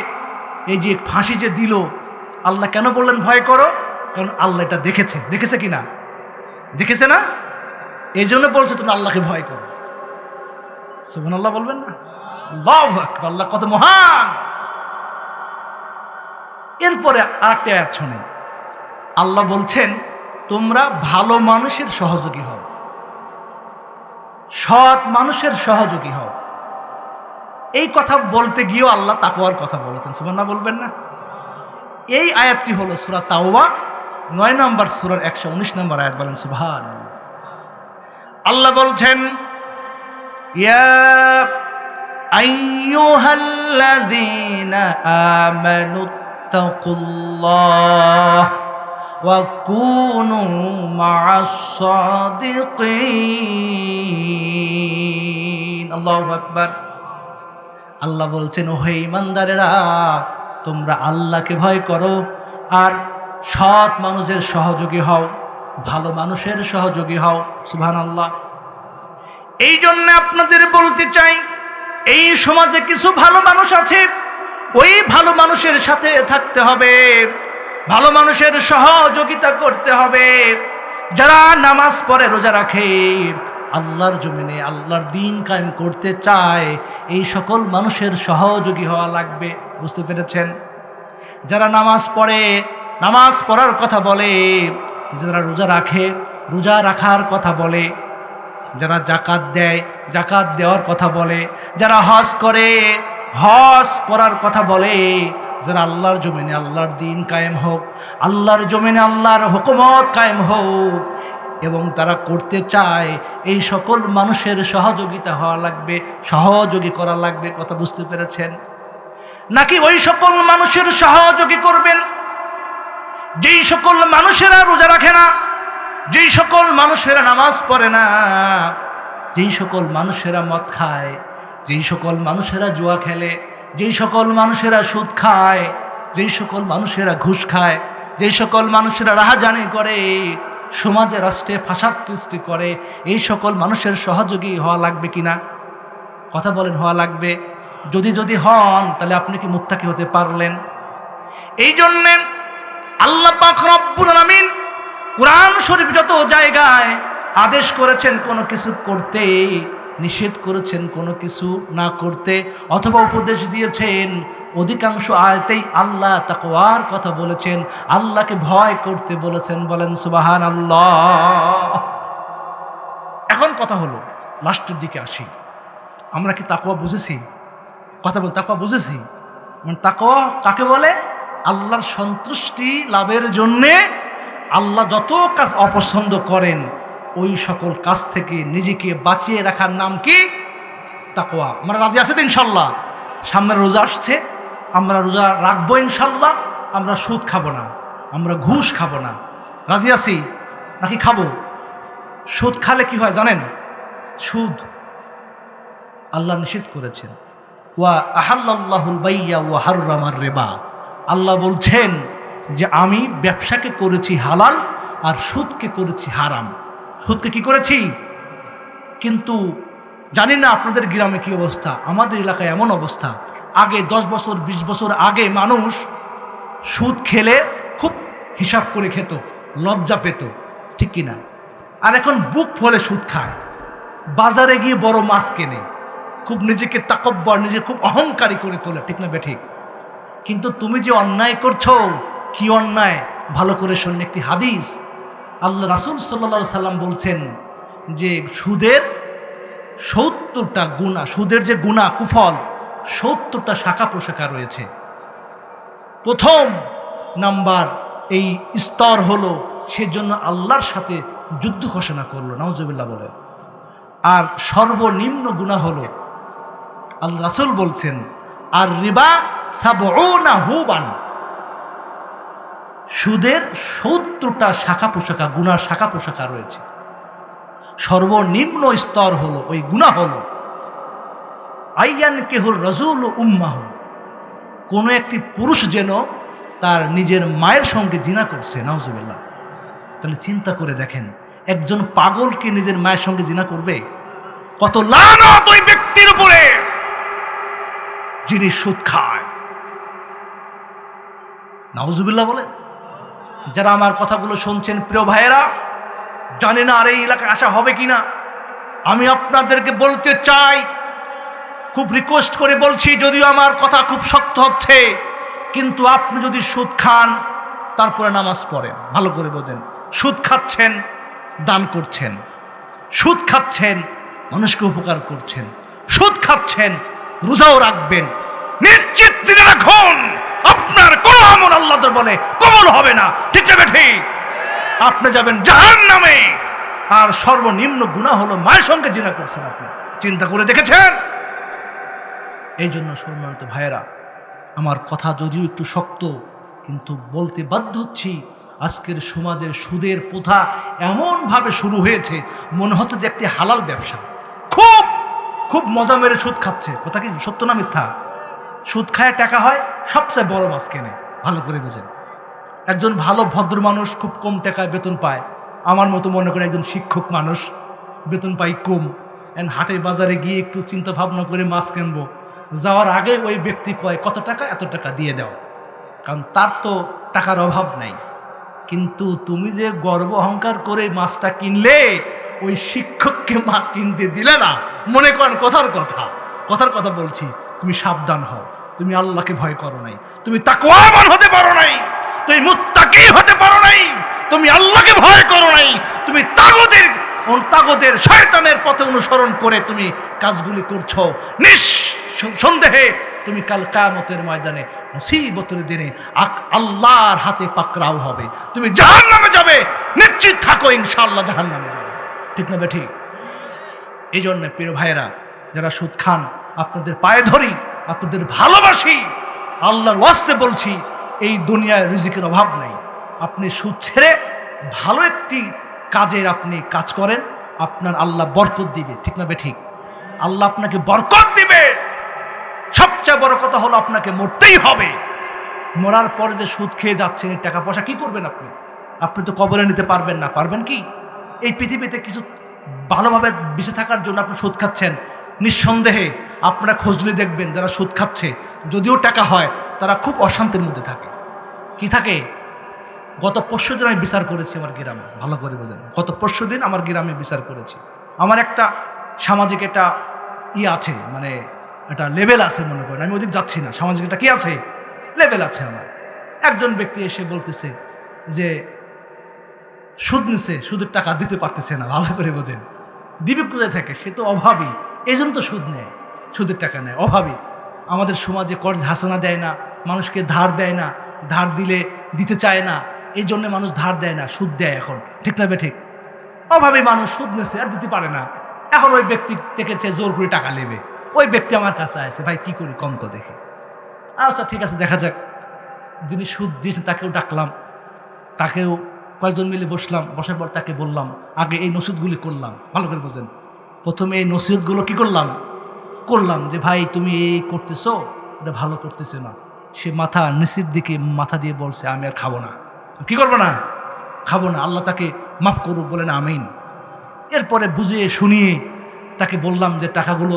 এই যে ফাঁসি যে দিল, আল্লাহ কেন বললেন ভয় করো? কারণ আল্লাহ এটা দেখেছে কিনা? দেখেছে না? এই জন্য বলছে তুমি আল্লাহকে ভয় করো। সুবহানাল্লাহ বলবেন না? আল্লাহু আকবার, আল্লাহ কত মহান। এরপরে আরেকটা আয়াত শুনেন, আল্লাহ বলছেন তোমরা ভালো মানুষের সহযোগী হও, সৎ মানুষের সহযোগী হও। এই কথা বলতে গিয়েও আল্লাহ তাকওয়ার কথা বলেছেন। সুবহানাল্লাহ বলবেন না? এই আয়াতটি হলো সূরা তাওবা 9 নম্বর সূরার 119 নম্বর আয়াত। বলেন সুবহানাল্লাহ। আল্লাহ বলছেন, ইয়া আইয়ুহাল্লাযীনা আমানুত্তাকুল্লাহ ওয়া কুনু মা'আস সাদিকিন। আল্লাহু আকবার। আল্লাহ বলছেন, ওহে ঈমানদারেরা, তোমরা আল্লাহকে ভয় করো আর সৎ মানুষের সহযোগী হও, ভালো মানুষের সহযোগী হও। সুবহানাল্লাহ। এই জন্য আপনাদের বলতে চাই, এই সমাজে কিছু ভালো মানুষ আছে, ওই ভালো মানুষের সাথে থাকতে হবে, ভালো মানুষের সহযোগিতা করতে হবে। যারা নামাজ পড়ে, রোজা রাখে, আল্লাহর জমিনে আল্লাহর দ্বীন কায়েম করতে চায়, এই সকল মানুষের সহযোগী হওয়া লাগবে। বুঝতে পেরেছেন? যারা নামাজ পড়ে, নামাজ পড়ার কথা বলে, যারা রোজা রাখে, রোজা রাখার কথা বলে, যারা জাকাত দেয়, জাকাত দেওয়ার কথা বলে, যারা হজ করে, হজ করার কথা বলে, যারা আল্লাহর জমিনে আল্লাহর দ্বীন কায়েম হোক, আল্লাহর জমিনে আল্লাহর হুকুমত কায়েম হোক, এবং তারা করতে চায়, এই সকল মানুষের সহযোগিতা হওয়া লাগবে, সহযোগী করা লাগবে। কথা বুঝতে পেরেছেন? নাকি ওই সকল মানুষের সহযোগী করবেন যেই সকল মানুষেরা রোজা রাখে না, যেই সকল মানুষেরা নামাজ পড়ে না, যেই সকল মানুষেরা মদ খায়, যেই সকল মানুষেরা জুয়া খেলে, যেই সকল মানুষেরা সুদ খায়, যেই সকল মানুষেরা ঘুষ খায়, যেই সকল মানুষেরা রাহাজানি করে, সমাজে রাষ্ট্রে ফাসাদ সৃষ্টি করে, এই সকল মানুষের সহযোগী হওয়া লাগবে কিনা? কথা বলেন, হওয়া লাগবে? যদি হন তাহলে আপনি কি মুত্তাকি হতে পারলেন? এই জন্যে আল্লাহ পাক রব্বুল আলামিন কুরআন শরীফ যত জায়গায় আদেশ করেছেন কোনো কিছু করতে, নিষেধ করেছেন কোনো কিছু না করতে, অথবা উপদেশ দিয়েছেন, অধিকাংশ আয়াতেই আল্লাহ তাকওয়ার কথা বলেছেন, আল্লাহকে ভয় করতে বলেছেন। বলেন সুবহানাল্লাহ। এখন কথা হলো, লাস্টের দিকে আসি, আমরা কি তাকওয়া বুঝেছি? কথা বল, তাকওয়া বুঝেছি? মানে তাকওয়া কাকে বলে? আল্লাহর সন্তুষ্টি লাভের জন্যে আল্লাহ যত কাজ অপছন্দ করেন ওই সকল কাজ থেকে নিজেকে বাঁচিয়ে রাখার নাম কি? তাকওয়া। আমরা রাজি আছি তো ইনশাল্লাহ? সামনে রোজা আসছে, আমরা রোজা রাখবো ইনশাল্লাহ। আমরা সুদ খাবো না, আমরা ঘুষ খাবো না। রাজি আছি নাকি খাবো? সুদ খালে কি হয় জানেন? সুদ আল্লাহ নিষেধ করেছেন, ওয়া আহাল্লাল্লাহুল বাইয়া ওয়া হাররামার রিবা। আল্লাহ বলছেন যে আমি ব্যবসাকে করেছি হালাল আর সুদকে করেছি হারাম। সুদকে কি করেছি? কিন্তু জানি না আপনাদের গ্রামে কি অবস্থা, আমাদের এলাকায় এমন অবস্থা, আগে 10 বছর 20 বছর আগে মানুষ সুদ খেলে খুব হিসাব করে খেত, লজ্জা পেত, ঠিক কিনা? আর এখন বুক ফলে সুদ খায়, বাজারে গিয়ে বড় মাছ কেনে, খুব নিজেকে তাকব্বর, নিজে খুব অহংকারী করে তোলে, ঠিক না বেঠিক? কিন্তু তুমি যে অন্যায় করছো, কি অন্যায় ভালো করে শুনুন একটি হাদিস। আল্লাহ রাসূল সাল্লাল্লাহু আলাইহি সাল্লাম বলছেন যে সুদের 70টা গুনাহ, সুদের যে গুনাহ কুফল 70টা শাখা প্রশাখা রয়েছে। প্রথম নাম্বার এই স্তর হলো সেজন্য আল্লাহর সাথে যুদ্ধ ঘোষণা করলো, নাউজুবিল্লাহ বলে। আর সর্বনিম্ন গুনাহ হলো, আল্লাহ রাসূল বলছেন, আর রিবা সাবউনা হুবান, সুদের 70টা শাখা প্রশাখা, গুনার শাখা প্রশাখা রয়েছে। সর্বনিম্ন স্তর হলো, ওই গুনাহ হলো আইয়ান কেহুর রাজুল উম্মাহু, কোনো একটি পুরুষ যেন তার নিজের মায়ের সঙ্গে জিনা করছে, নাউজুবিল্লাহ। তাহলে চিন্তা করে দেখেন, একজন পাগল কি নিজের মায়ের সঙ্গে জিনা করবে? কত লানত ওই ব্যক্তির উপরে যিনি সুদ খায়, নাউজুবিল্লাহ বলেন। যারা আমার কথাগুলো শুনছেন প্রিয় ভাইয়েরা, জানি না আর এই এলাকায় আসা হবে কিনা, আমি আপনাদেরকে বলতে চাই, খুব রিকোয়েস্ট করে বলছি, যদিও আমার কথা খুব শক্ত হচ্ছে, কিন্তু আপনি যদি সুদ খান তারপরে নামাজ পড়েন, ভালো করে বোঝেন, সুদ খাচ্ছেন দান করছেন, সুদ খাচ্ছেন মানুষকে উপকার করছেন, সুদ খাচ্ছেন রোজাও রাখবেন, নিশ্চিত জেনে রাখুন আপনার কোনো আমল আল্লাহ বলে কবুল হবে না, ঠিক না বেঠিক? আপনি যাবেন জাহান্নামে। আর সর্বনিম্ন গুনাহ হলো মায়ের সঙ্গে জিনা করছেন। আপনি চিন্তা করে দেখেছেন? এই জন্য সম্মানিত ভাইয়েরা, আমার কথা যদিও একটু শক্ত, কিন্তু বলতে বাধ্য হচ্ছি, আজকের সমাজের সুদের প্রথা এমনভাবে শুরু হয়েছে, মনে হচ্ছে যে একটি হালাল ব্যবসা। খুব খুব মজা মেরে সুদ খাচ্ছে। কথা কি সত্য না মিথ্যা? সুদ খায় টাকা হয়, সবচেয়ে বড় মাছ কেনে, ভালো করে বোঝেন। একজন ভালো ভদ্র মানুষ খুব কম টাকায় বেতন পায়, আমার মতো মনে করে একজন শিক্ষক মানুষ বেতন পাই কম, হাটে বাজারে গিয়ে একটু চিন্তা ভাবনা করে মাছ কিনবো, যাওয়ার আগে ওই ব্যক্তি কয় কত টাকা, এত টাকা দিয়ে দাও, কারণ তার তো টাকার অভাব নাই। কিন্তু তুমি যে গর্ব অহংকার করে মাছটা কিনলে, ওই শিক্ষককে মাছ কিনতে দিলে না। মনে করেন কথার কথা বলছি, তুমি সাবধান হও, তুমি আল্লাহকে ভয় করো নাই, তুমি তাকওয়াবান হতে পারো নাই, তুমি মুত্তাকি হতে পারো নাই, তুমি আল্লাহকে ভয় করো নাই, তুমি তাগুতের শয়তানের পথে অনুসরণ করে তুমি কাজগুলি করছো। নিঃসন্দেহে তুমি কাল কিয়ামতের ময়দানে মুসিবতের দিনে আল্লাহর হাতে পাকড়াও হবে, তুমি জাহান্নামে যাবে, নিশ্চিত থাকো ইনশাআল্লাহ জাহান্নামে যাবে, ঠিক না বেঠিক? এই জন্য প্রিয় ভাইয়েরা, যারা সুদ খান, আপনাদের পায়ে ধরি, আপনাদের ভালোবাসি, আল্লাহর ওয়াস্তে বলছি, এই দুনিয়ায় রিজিকের অভাব নাই। আপনি সুদ ছেড়ে ভালো একটি কাজের আপনি কাজ করেন, আপনার আল্লাহ বরকত দিবে। ঠিক না বেঠিক? আল্লাহ আপনাকে বরকত দিবে। সবচেয়ে বড় কথা হলো আপনাকে মরতেই হবে। মরার পরে যে সুদ খেয়ে যাচ্ছেন, এই টাকা পয়সা কি করবেন আপনি? আপনি তো কবরে নিতে পারবেন না। পারবেন কি? এই পৃথিবীতে কিছু ভালোভাবে বেঁচে থাকার জন্য আপনি সুদ খাচ্ছেন। নিঃসন্দেহে আপনারা খোঁজলে দেখবেন যারা সুদ খাচ্ছে, যদিও টাকা হয়, তারা খুব অশান্তির মধ্যে থাকে। কি থাকে? গত 5 দিন আমি বিচার করেছি আমার গ্রামে, ভালো করে বোঝেন। গত 5 দিন আমার গ্রামে বিচার করেছি। আমার একটা সামাজিক একটা আছে, মানে একটা লেভেল আছে, মনে করেন আমি ওদিক যাচ্ছি না। সামাজিক একটা কি আছে, লেভেল আছে আমার। একজন ব্যক্তি এসে বলতেছে যে সুদ নিছে, সুদের টাকা দিতে পারতেছে না। ভালো করে বোঝেন, দিবে কোথায় থেকে? সে তো অভাবী, এই জন্য তো সুদ নেয়, সুদের টাকা নেয়। অভাবী। আমাদের সমাজে কর্জ হাসানা দেয় না, মানুষকে ধার দেয় না, ধার দিলে দিতে চায় না, এই জন্য মানুষ ধার দেয় না, সুদ দেয় এখন। ঠিক না বেঠিক? অভাবী মানুষ সুদ নেছে আর দিতে পারে না, এখন ওই ব্যক্তি থেকে জোর করে টাকা নেবে। ওই ব্যক্তি আমার কাছে আসে, ভাই কি করি কম তো দেখে। আচ্ছা ঠিক আছে, দেখা যাক। যিনি সুদ দিয়েছেন তাকেও ডাকলাম, তাকেও কয়েকজন মিলে বসলাম। বসার পর তাকে বললাম, আগে এই নসিহতগুলি করলাম। ভালো করে বোঝেন, প্রথমে এই নসিহতগুলো কি করলাম যে ভাই তুমি এই করতেছো, এটা ভালো করতেছো না। সে মাথা নিচের দিকে মাথা দিয়ে বলছে, আমি আর খাবো না। কি করবো না? খাবো না। আল্লাহ তাকে মাফ করুক, বলেন আমিন। এরপরে বুঝিয়ে শুনিয়ে তাকে বললাম যে টাকাগুলো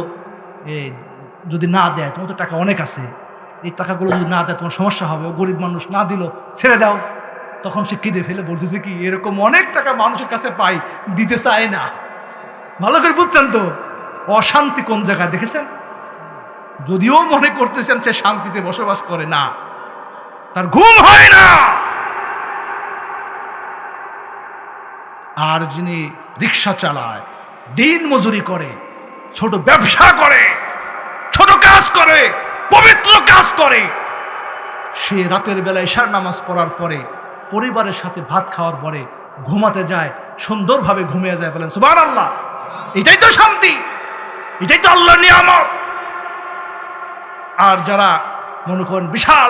যদি না দেয়, তোমার তো টাকা অনেক আছে, এই টাকাগুলো যদি না দেয় তোমার সমস্যা হবে। ও গরিব মানুষ, না দিল ছেড়ে দাও। তখন সে কেঁদে ফেলে বলতেছে কি, এরকম অনেক টাকা মানুষের কাছে পাই, দিতে চায় না। ভালো করে বুঝছেন তো অশান্তি কোন জায়গায় দেখেছেন? যদিও মনে করতেছেন সে শান্তিতে বসবাস করে, না, তার ঘুম হয় না। আর যিনি রিক্সা চালায়, দিন মজুরি করে, ছোট ব্যবসা করে, ছোট কাজ করে, পবিত্র কাজ করে, সে রাতের বেলায় ইশার নামাজ পড়ার পরে পরিবারের সাথে ভাত খাওয়ার পরে ঘুমাতে যায়, সুন্দরভাবে ঘুমিয়ে যায়। বলেন সুবহানাল্লাহ। এটাই তো শান্তি, এটাই তো আল্লাহর নিয়ামত। আর যারা মনে করেন বিশাল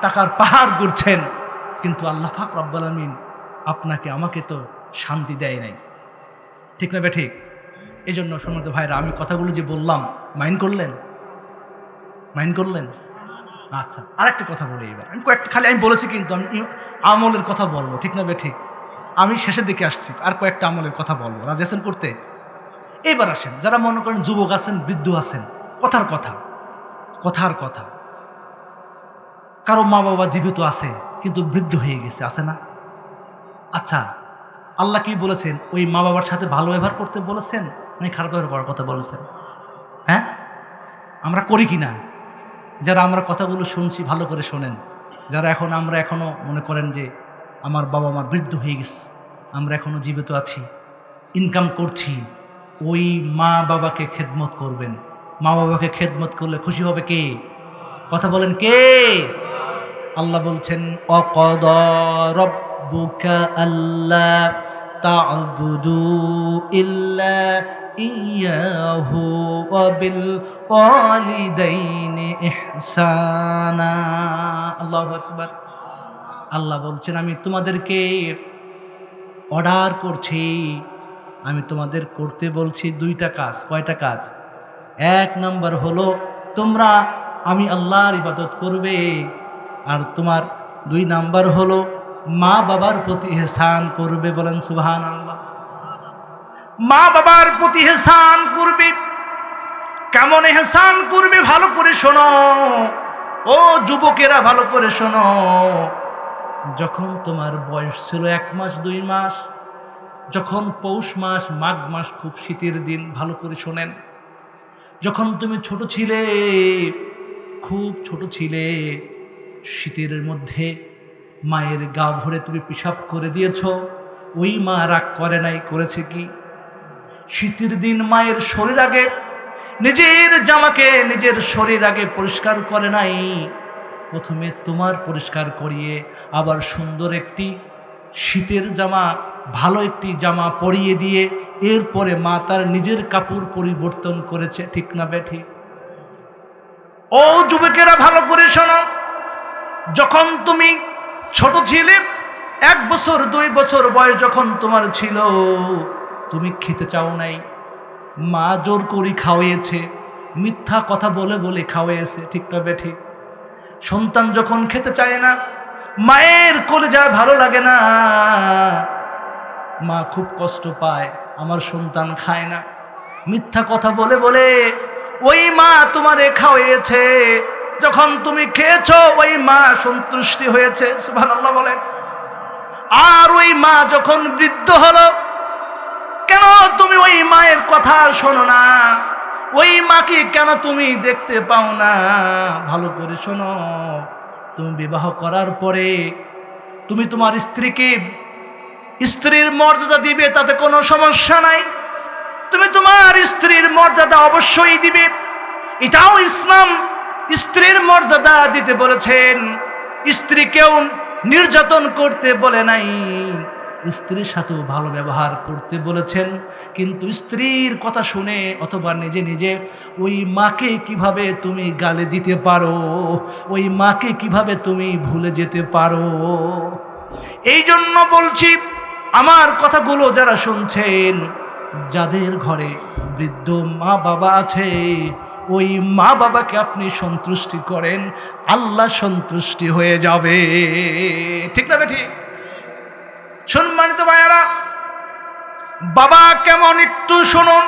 টাকার পাহাড় করছেন, কিন্তু আল্লাহ পাক রব্বুল আলামিন আপনাকে আমাকে তো শান্তি দেয় নাই। ঠিক না বেঠিক? এই জন্য সম্মানিত ভাইরা, আমি কথাগুলো যে বললাম মাইন্ড করলেন? আচ্ছা, আরেকটা কথা বলি এবার। আমি কয়েকটা খালি আমি বলেছি, কিন্তু আমি আমলের কথা বলবো। ঠিক না বেঠিক? আমি শেষের দিকে আসছি, আর কয়েকটা আমলের কথা বলবো। রাজি আছেন করতে? এবার আসেন, যারা মনে করেন যুবক আছেন, বৃদ্ধ আছেন, কথার কথা, কারো মা বাবা জীবিত আছে কিন্তু বৃদ্ধ হয়ে গেছে, আছে না? আচ্ছা, আল্লাহ কি বলেছেন? ওই মা বাবার সাথে ভালো ব্যবহার করতে বলেছেন নাকি খারাপ ব্যবহার করার কথা বলেছেন? হ্যাঁ, আমরা করি কি না? যারা আমরা কথাগুলো শুনছি ভালো করে শোনেন। যারা আমরা এখনো মনে করেন যে আমার বাবা মা বৃদ্ধ হয়ে গেছে, আমরা এখনো জীবিত আছি, ইনকাম করছি, ওই মা বাবাকে খেদমত করবেন। মা বাবাকে খেদমত করলে খুশি হবে কে? কথা বলেন, কে? আল্লাহ বলছেন, অকদা রব্বুকা আল্লা তা'বুদু ইল্লা ইয়াহু ওয়া বিল ওয়ালিদাইনি ইহসানা। আল্লাহু আকবার। আল্লাহ বলছেন, আমি তোমাদেরকে অর্ডার করছি, আমি তোমাদের করতে বলছি 2টা কাজ। কয়টা কাজ? 1 নাম্বার হলো তোমরা আমি আল্লাহর ইবাদত করবে, আর তোমার 2 নাম্বার হলো মা বাবার প্রতি ইহসান করবে। বলেন সুবহানাল্লাহ। মা বাবার প্রতি ইহসান করবে। কেমন ইহসান করবে? ভালো করে শোনো ও যুবকেরা, ভালো করে শোনো। যখন তোমার বয়স ছিল 1 মাস 2 মাস, যখন পৌষ মাস মাঘ মাস খুব শীতের দিন, ভালো করে শোনেন, যখন তুমি ছোট ছিলে, খুব ছোট ছিলে, শীতের মধ্যে মায়ের গা ভরে তুমি পেশাব করে দিয়েছ, ওই মা রাগ করে নাই? করেছে কি? শীতের দিন মায়ের শরীর আগে, নিজের জামাকে নিজের শরীর আগে পরিষ্কার করে নাই, প্রথমে তোমার পরিষ্কার করিয়ে আবার সুন্দর একটি শীতের জামা, ভালো একটি জামা পরিয়ে দিয়ে এরপরে মা তার নিজের কাপড় পরিবর্তন করেছে। ঠিক না বেঠিক? ও যুবকেরা ভালো করে শোনো, যখন তুমি ছোট ছিলে 1 বছর 2 বছর বয়স যখন তোমার ছিল, তুমি খেতে চাও নাই, মা জোর করে খাওয়াইয়েছে, মিথ্যা কথা বলে বলে খাওয়াইয়েছে, ঠিক না বেঠিক? সন্তান যখন খেতে চায় না, মায়ের কলিজায় ভালো লাগে না, মা খুব কষ্ট পায়, আমার সন্তান খায় না, মিথ্যা কথা বলে বলে ওই মা তোমারে খাওয়াইয়েছে, যখন তুমি খেয়েছো ওই মা সন্তুষ্টি হয়েছে, সুবহানাল্লাহ বলেন। আর ওই মা যখন বৃদ্ধ হলো, কেন তুমি ওই মায়ের কথা শোনো না? ওই মাকে কেন তুমি দেখতে পাও না? ভালো করে শোনো, তুমি বিবাহ করার পরে তুমি তোমার স্ত্রীকে স্ত্রীর মর্যাদা দিবে, তাতে কোনো সমস্যা নাই। তুমি তোমার স্ত্রীর মর্যাদা অবশ্যই দিবে, এটাও ইসলাম স্ত্রীর মর্যাদা দিতে বলেছেন। স্ত্রীকেও নির্যাতন করতে বলে নাই, স্ত্রীর সাথেও ভালো ব্যবহার করতে বলেছেন। কিন্তু স্ত্রীর কথা শুনে অথবা নিজে নিজে ওই মাকে কিভাবে তুমি গালি দিতে পারো, ওই মাকে কিভাবে তুমি ভুলে যেতে পারো? এই জন্য বলছি, আমার কথাগুলো যারা শুনছেন, যাদের ঘরে বৃদ্ধ মা বাবা আছে, ওই মা বাবাকে আপনি সন্তুষ্টি করেন, আল্লাহ সন্তুষ্টি হয়ে যাবে, ঠিক না বেঠিক? সম্মানিত ভাইয়ারা, বাবা কেমন একটু শুনুন।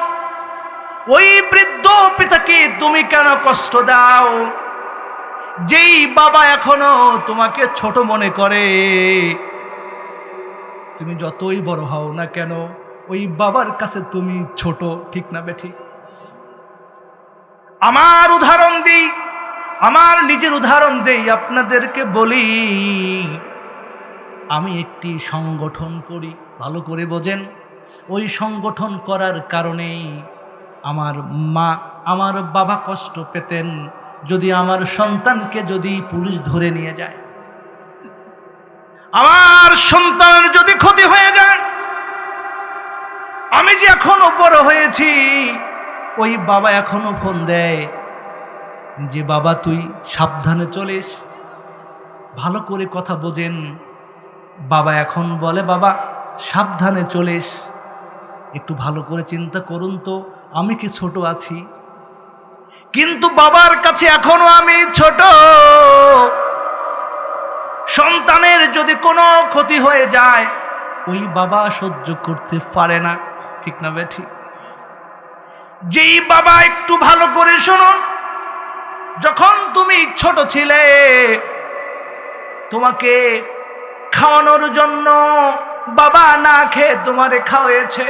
ওই বৃদ্ধ পিতাকে তুমি কেন কষ্ট দাও? যেই বাবা এখনো তোমাকে ছোট মনে করে, তুমি যতই বড় হও না কেন, ওই বাবার কাছে তুমি ছোট, ঠিক না বেঠিক? আমার উদাহরণ দিই, আমার নিজের উদাহরণ দেই, আপনাদেরকে বলি। আমি একটি সংগঠন করি, ভালো করে বোঝেন। ওই সংগঠন করার কারণেই আমার মা আমার বাবা কষ্ট পেতেন যদি আমার সন্তানকে যদি পুলিশ ধরে নিয়ে যায়, আমার সন্তানের যদি ক্ষতি হয়ে যায়। আমি যে এখনো বড় হয়েছি, ওই বাবা এখনো ফোন দেয় যে বাবা তুই সাবধানে চলিস। ভালো করে কথা বোঝেন, বাবা এখন বলে বাবা সাবধানে চলিস। একটু ভালো করে চিন্তা করুন তো, আমি কি ছোট আছি? কিন্তু বাবার কাছে এখনো আমি ছোট। সন্তানের যদি কোনো ক্ষতি হয়ে যায়, ওই বাবা সহ্য করতে পারে না, ঠিক না বেঠিক? যেই বাবা, একটু ভালো করে শুনুন, যখন তুমি ছোট ছিলে, তোমাকে খাওয়ানোর জন্য বাবা না খেয়ে তোমারে খাওয়াইছে।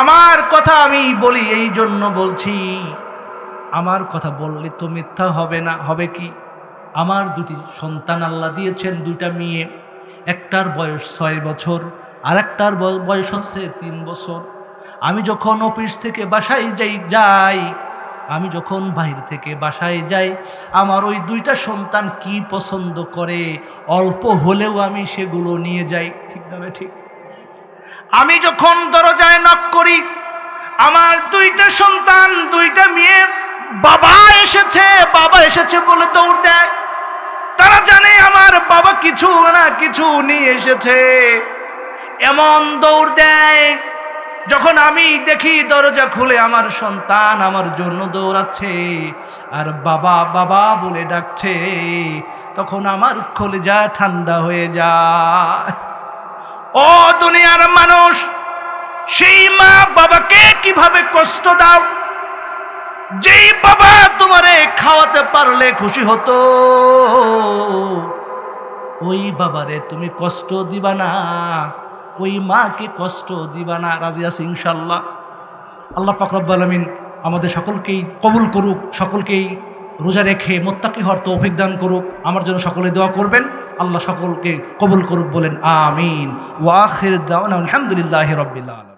আমার কথা আমি বলি, এই জন্য বলছি, আমার কথা বললে তো মিথ্যা হবে না। হবে কি? আমার 2টি সন্তান আল্লাহ দিয়েছেন, 2টা মেয়ে। একটার বয়স 6 বছর, আর একটার বয়স হচ্ছে 3 বছর। আমি যখন অফিস থেকে বাসায় যাই, আমি যখন বাইরে থেকে বাসায় যাই, আমার ওই 2টা সন্তান কি পছন্দ করে, অল্প হলেও আমি সেগুলো নিয়ে যাই, ঠিক না ঠিক? আমি যখন দরজায় নক করি, আমার 2টা সন্তান, 2টা মেয়ে বাবা এসেছে বলে দৌড় দেয়। তারা জানে আমার বাবা কিছু না কিছু নিয়ে এসেছে, এমন দৌড় দেয়। যখন আমি দেখি দরজা খুলে আমার সন্তান আমার জন্য দৌড়াচ্ছে আর বাবা বাবা বলে ডাকছে, তখন আমার কলিজা ঠান্ডা হয়ে যায়। ও দুনিয়ার মানুষ, সেই মা বাবাকে কিভাবে কষ্ট দাও? যেই বাবা তোমারে খাওয়াতে পারলে খুশি হতো, ওই বাবারে তুমি কষ্ট দিবা না, ওই মাকে কষ্ট দিবা না। রাজি আছি ইনশাআল্লাহ? আল্লাহ পাক রব্বুল আলামিন আমাদের সকলকেই কবুল করুক, সকলকেই রোজা রেখে মুত্তাকি হওয়ার তৌফিক দান করুক। আমার জন্য সকলে দোয়া করবেন, আল্লাহ সকলকে কবুল করুক, বলেন আমিন। ওয়া আখির দাওয়ানা আলহামদুলিল্লাহি রাব্বিল আলামিন।